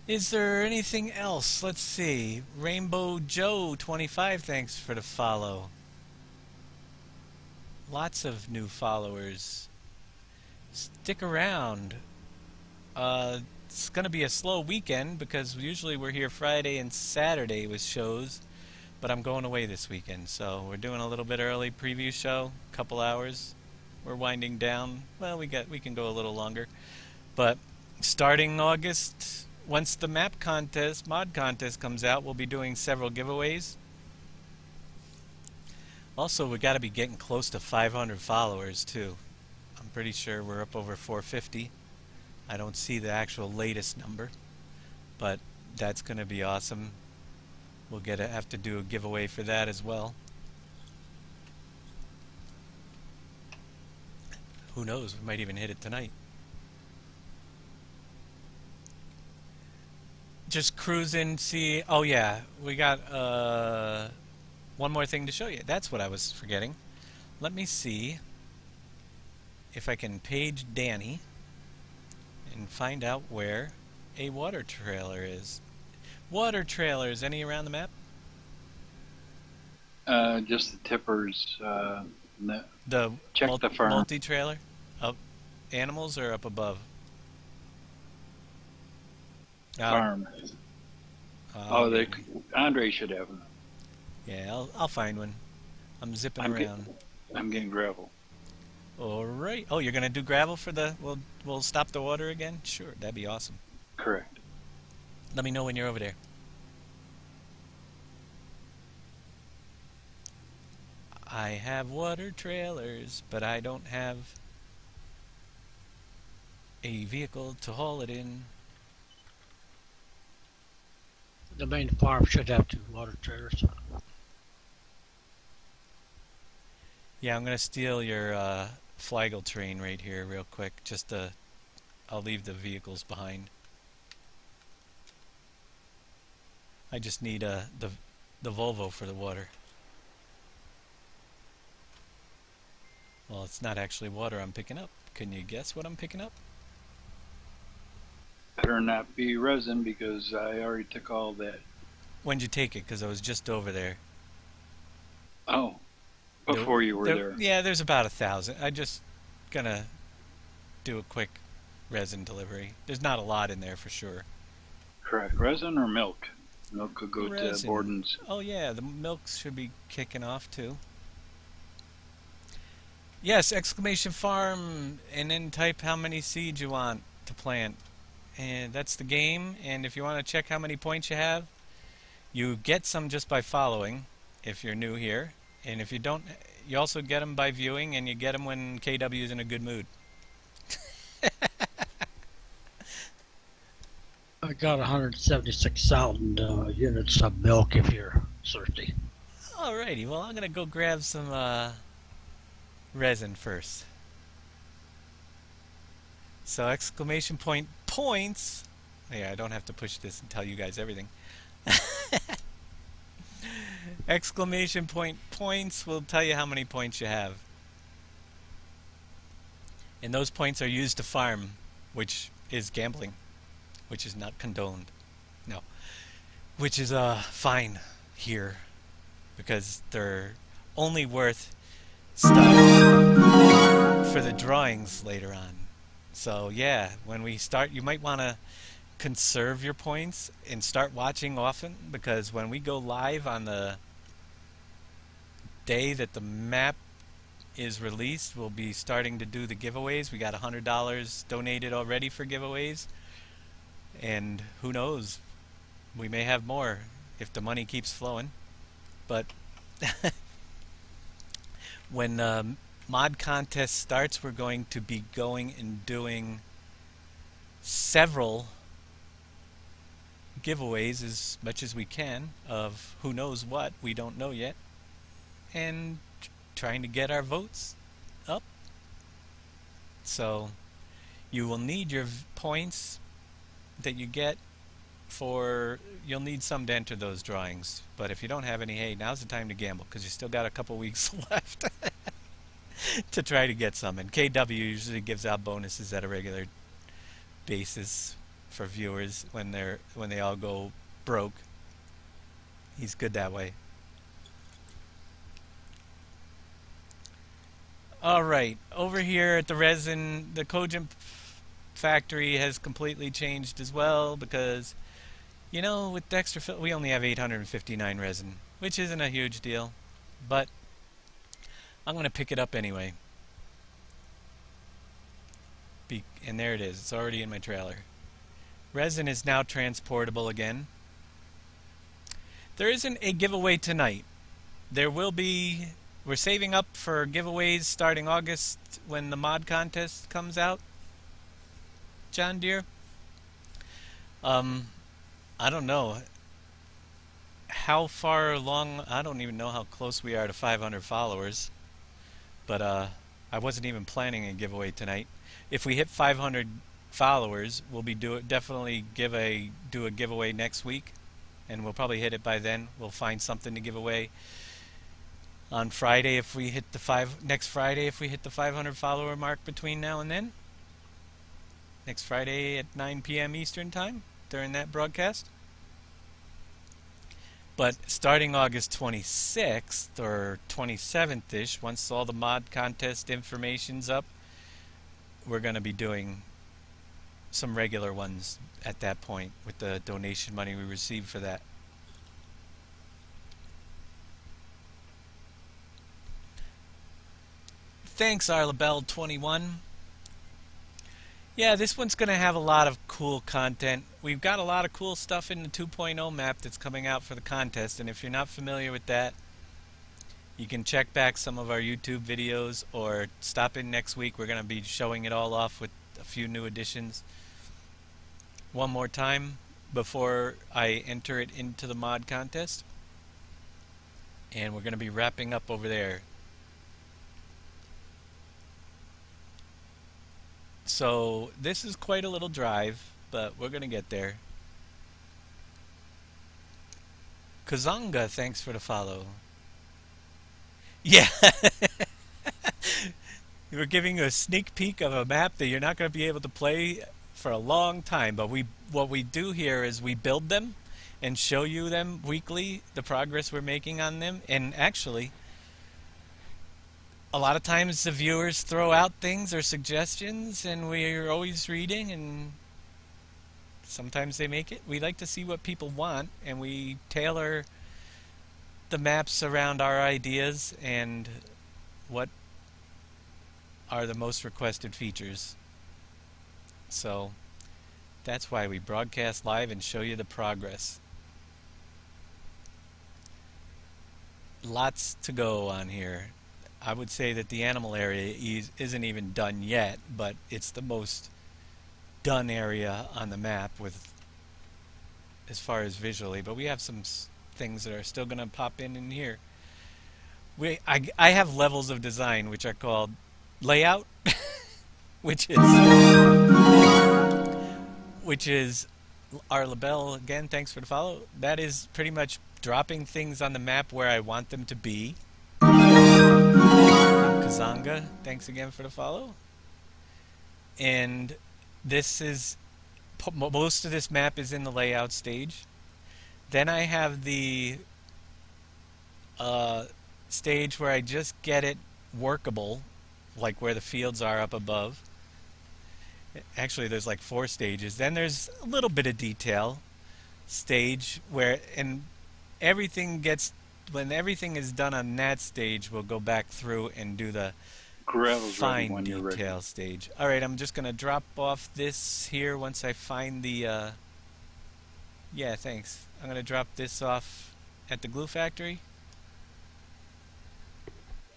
Is there anything else? Let's see. Rainbow Joe 25, thanks for the follow. Lots of new followers. Stick around. it's going to be a slow weekend because usually we're here Friday and Saturday with shows, but I'm going away this weekend, so we're doing a little bit early preview show, couple hours. We're winding down. Well, we can go a little longer, but starting August, once the map contest, mod contest comes out, we'll be doing several giveaways. Also, we got to be getting close to 500 followers too. I'm pretty sure we're up over 450. I don't see the actual latest number, but that's going to be awesome. We'll have to do a giveaway for that as well. Who knows? We might even hit it tonight. Just cruising, see. Oh yeah, we got one more thing to show you. That's what I was forgetting. Let me see if I can page Danny and find out where a water trailer is. Water trailers, any around the map? Just the tippers. Check the farm. Multi-trailer? Up animals or up above? Farm. Andre should have one. Yeah, I'll find one. I'm zipping around. I'm getting gravel. All right. Oh, you're gonna do gravel for the? We'll stop the water again. Sure, that'd be awesome. Correct. Let me know when you're over there. I have water trailers, but I don't have a vehicle to haul it in. The main farm should have 2 water trailers. Yeah, I'm gonna steal your Flagel train right here real quick. I'll leave the vehicles behind. I just need the Volvo for the water. Well, it's not actually water I'm picking up. Can you guess what I'm picking up? Better not be resin because I already took all that. When'd you take it? Because I was just over there. Oh, before you were there. Yeah, there's about 1,000. I just gonna do a quick resin delivery. There's not a lot in there for sure. Correct. Resin or milk? Milk could go to Borden's. Oh yeah, the milk should be kicking off too. Yes, exclamation farm, and then type how many seeds you want to plant. And that's the game. And if you want to check how many points you have, you get some just by following if you're new here. And if you don't, you also get them by viewing, and you get them when KW is in a good mood. I got 176,000 units of milk if you're thirsty. Alrighty, well I'm gonna go grab some resin first. So exclamation point points. Yeah, I don't have to push this and tell you guys everything. Exclamation point points will tell you how many points you have. And those points are used to farm, which is gambling, which is not condoned. No. Which is fine here because they're only worth stuff for the drawings later on. So yeah, when we start, you might want to conserve your points and start watching often, because when we go live on the day that the map is released, we'll be starting to do the giveaways. We got $100 donated already for giveaways, and who knows, we may have more if the money keeps flowing. But when mod contest starts, we're going to be going and doing several giveaways as much as we can of who knows what, we don't know yet, and trying to get our votes up. So you will need your points that you get for, you'll need some to enter those drawings, but if you don't have any, hey, now's the time to gamble because you still got a couple weeks left to try to get some. And KW usually gives out bonuses at a regular basis for viewers when they all go broke. He's good that way. All right, over here at the resin, the Cogent factory has completely changed as well because, you know, with Dexter, we only have 859 resin, which isn't a huge deal, but I'm going to pick it up anyway. And there it is. It's already in my trailer. Resin is now transportable again. There isn't a giveaway tonight. There will be. We're saving up for giveaways starting August when the mod contest comes out. John Deere. I don't know how far along. I don't even know how close we are to 500 followers. But I wasn't even planning a giveaway tonight. If we hit 500 followers, we'll be definitely do a giveaway next week, and we'll probably hit it by then. We'll find something to give away on Friday if we hit the next Friday if we hit the 500 follower mark between now and then. Next Friday at 9 p.m. Eastern Time during that broadcast. But starting August 26th or 27th-ish, once all the mod contest information's up, we're going to be doing some regular ones at that point with the donation money we receive for that. Thanks, Arlabelle21. Yeah, this one's going to have a lot of cool content. We've got a lot of cool stuff in the 2.0 map that's coming out for the contest, and if you're not familiar with that, you can check back some of our YouTube videos or stop in next week. We're going to be showing it all off with a few new additions. One more time before I enter it into the mod contest. And we're going to be wrapping up over there. So this is quite a little drive, but we're going to get there. Kazanga, thanks for the follow. Yeah. We're giving you a sneak peek of a map that you're not going to be able to play for a long time, but what we do here is we build them and show you them weekly, the progress we're making on them. And actually, a lot of times the viewers throw out things or suggestions, and we're always reading, and sometimes they make it. We like to see what people want, and we tailor the maps around our ideas and what are the most requested features. So that's why we broadcast live and show you the progress. Lots to go on here. I would say that the animal area isn't even done yet, but it's the most done area on the map with as far as visually. But we have some things that are still going to pop in here. I have levels of design which are called layout, which is our label again. Thanks for the follow. That is pretty much dropping things on the map where I want them to be. Kazanga, thanks again for the follow. And this is most of this map is in the layout stage. Then I have the stage where I just get it workable, like where the fields are up above. Actually, there's like 4 stages. Then there's a little bit of detail stage where, and everything gets, when everything is done on that stage, we'll go back through and do the fine detail stage. Alright, I'm just going to drop off this here once I find the, yeah, thanks. I'm going to drop this off at the glue factory.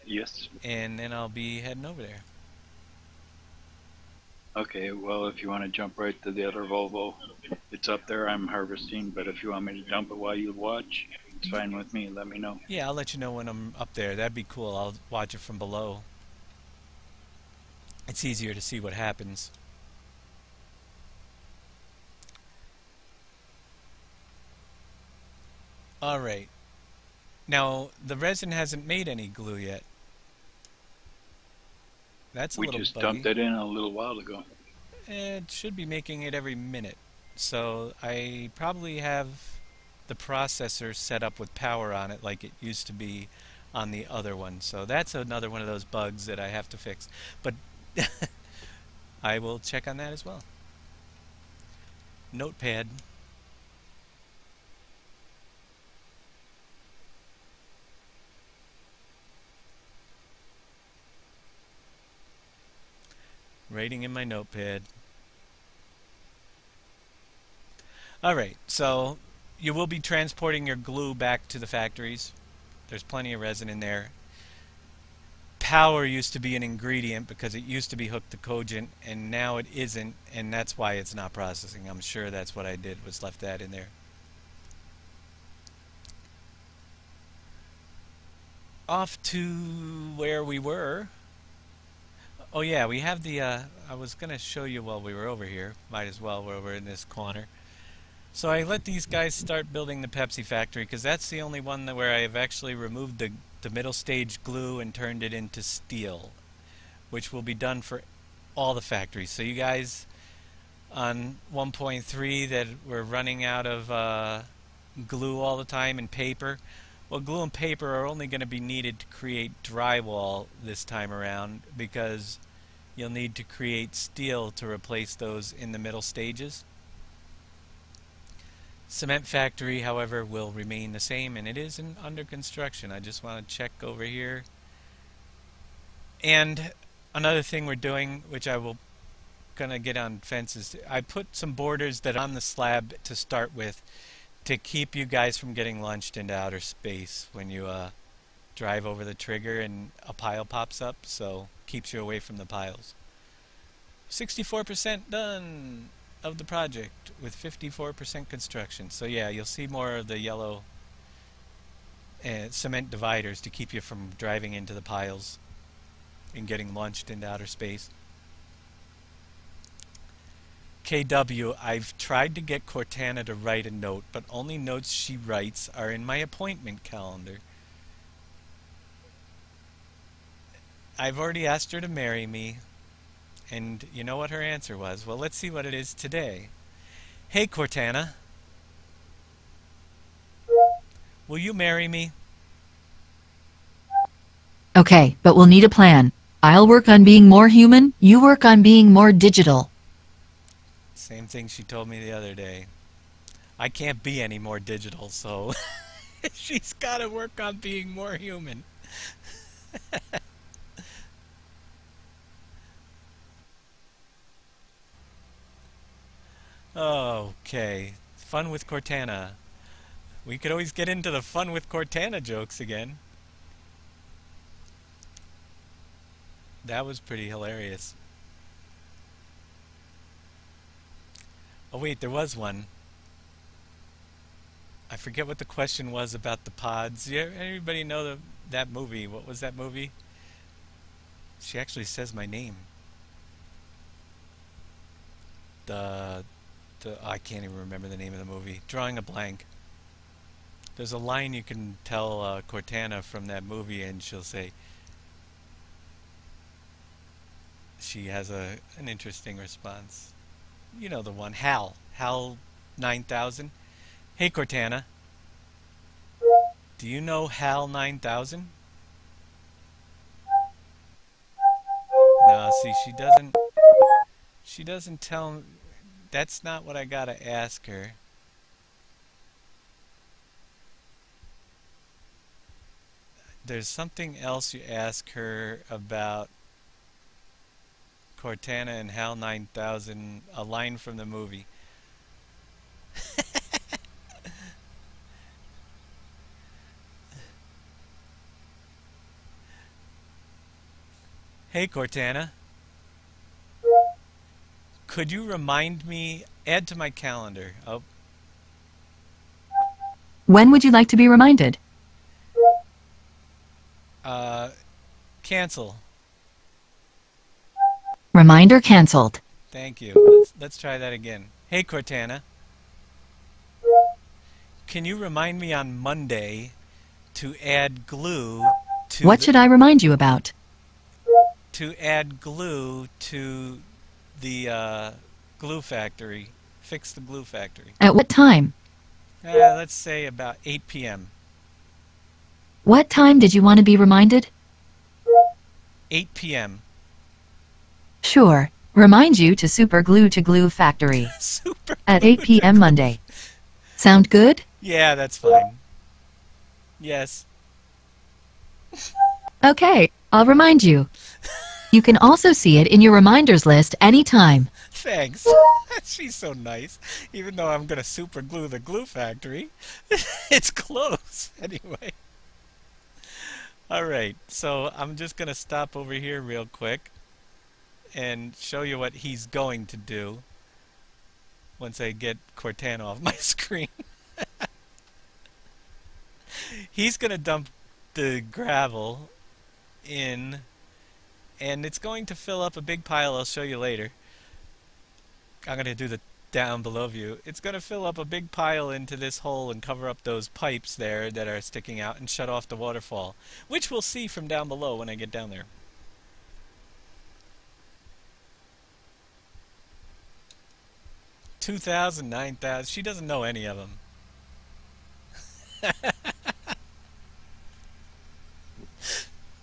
Yes. And then I'll be heading over there. Okay, well, if you want to jump right to the other Volvo, it's up there. I'm harvesting, but if you want me to dump it while you watch, it's fine with me. Let me know. Yeah, I'll let you know when I'm up there. That'd be cool. I'll watch it from below. It's easier to see what happens. Alright. Now, the resin hasn't made any glue yet. That's a little buggy. We just dumped it in a little while ago. It should be making it every minute. So I probably have the processor set up with power on it like it used to be on the other one. So that's another one of those bugs that I have to fix. But I will check on that as well. Notepad. Writing in my notepad. Alright, so you will be transporting your glue back to the factories. There's plenty of resin in there. Power used to be an ingredient because it used to be hooked to Cogent, and now it isn't, and that's why it's not processing. I'm sure that's what I did, was left that in there. Off to where we were. Oh yeah, we have the, I was going to show you while we were over here. Might as well while we're in this corner. So I let these guys start building the Pepsi factory because that's the only one where I have actually removed the middle stage glue and turned it into steel, which will be done for all the factories. So you guys on 1.3 that were running out of glue all the time and paper, well, glue and paper are only going to be needed to create drywall this time around because you'll need to create steel to replace those in the middle stages. Cement factory, however, will remain the same, and it is under construction. I just want to check over here. And another thing we're doing, which I will gonna get on fences, I put some borders that are on the slab to start with to keep you guys from getting launched into outer space when you drive over the trigger and a pile pops up, so keeps you away from the piles. 64% done of the project with 54% construction. So yeah, you'll see more of the yellow cement dividers to keep you from driving into the piles and getting launched into outer space. KW, I've tried to get Cortana to write a note, but only notes she writes are in my appointment calendar. I've already asked her to marry me, and you know what her answer was? Well, let's see what it is today. Hey, Cortana. Will you marry me? Okay, but we'll need a plan. I'll work on being more human, you work on being more digital. Same thing she told me the other day. I can't be any more digital, so she's got to work on being more human. Okay, fun with Cortana. We could always get into the fun with Cortana jokes again. That was pretty hilarious. Oh wait, there was one. I forget what the question was about the pods. Yeah, anybody know that movie? What was that movie? She actually says my name. I can't even remember the name of the movie. Drawing a blank. There's a line you can tell Cortana from that movie, and she'll say. She has an interesting response. You know the one, Hal 9000. Hey Cortana, do you know Hal 9000? No, see, she doesn't tell me. That's not what I gotta ask her. There's something else you ask her about Cortana and HAL 9000, a line from the movie. Hey Cortana, could you remind me, add to my calendar. Oh. When would you like to be reminded? Cancel. Reminder canceled. Thank you. Let's try that again. Hey Cortana, can you remind me on Monday to add glue to What should I remind you about? to add glue to the glue factory. Fix the glue factory. At what time? Let's say about 8 p.m. What time did you want to be reminded? 8 p.m. Sure. Remind you to super glue to glue factory Super at glue 8 to p.m. glue. Monday. Sound good? Yeah, that's fine. Yes. Okay, I'll remind you. You can also see it in your reminders list anytime. Thanks. She's so nice. Even though I'm gonna super glue the glue factory, it's close anyway. Alright, so I'm just gonna stop over here real quick and show you what he's going to do once I get Cortana off my screen. He's gonna dump the gravel in, and it's going to fill up a big pile. I'll show you later. I'm gonna do the down below view. It's gonna fill up a big pile into this hole and cover up those pipes there that are sticking out and shut off the waterfall, which we'll see from down below when I get down there. $2,000, $9,000. She doesn't know any of them.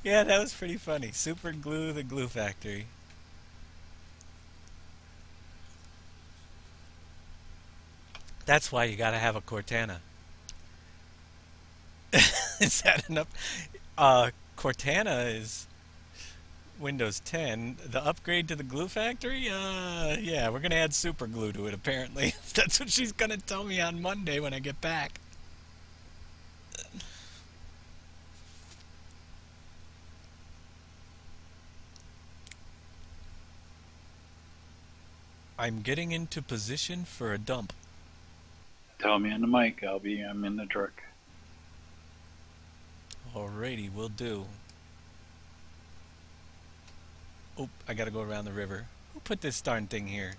Yeah, that was pretty funny. Super glue the glue factory. That's why you gotta have a Cortana. Is that enough? Cortana is Windows 10. The upgrade to the glue factory? Yeah, we're gonna add super glue to it apparently. That's what she's gonna tell me on Monday when I get back. I'm getting into position for a dump. Tell me on the mic. I'm in the truck. Alrighty, will do. Oh, I gotta go around the river. Who put this darn thing here?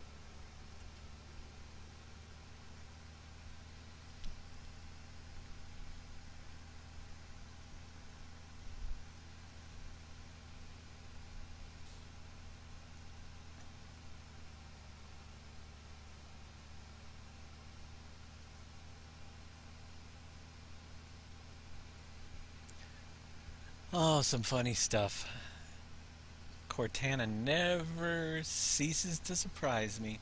Oh, some funny stuff. Cortana never ceases to surprise me.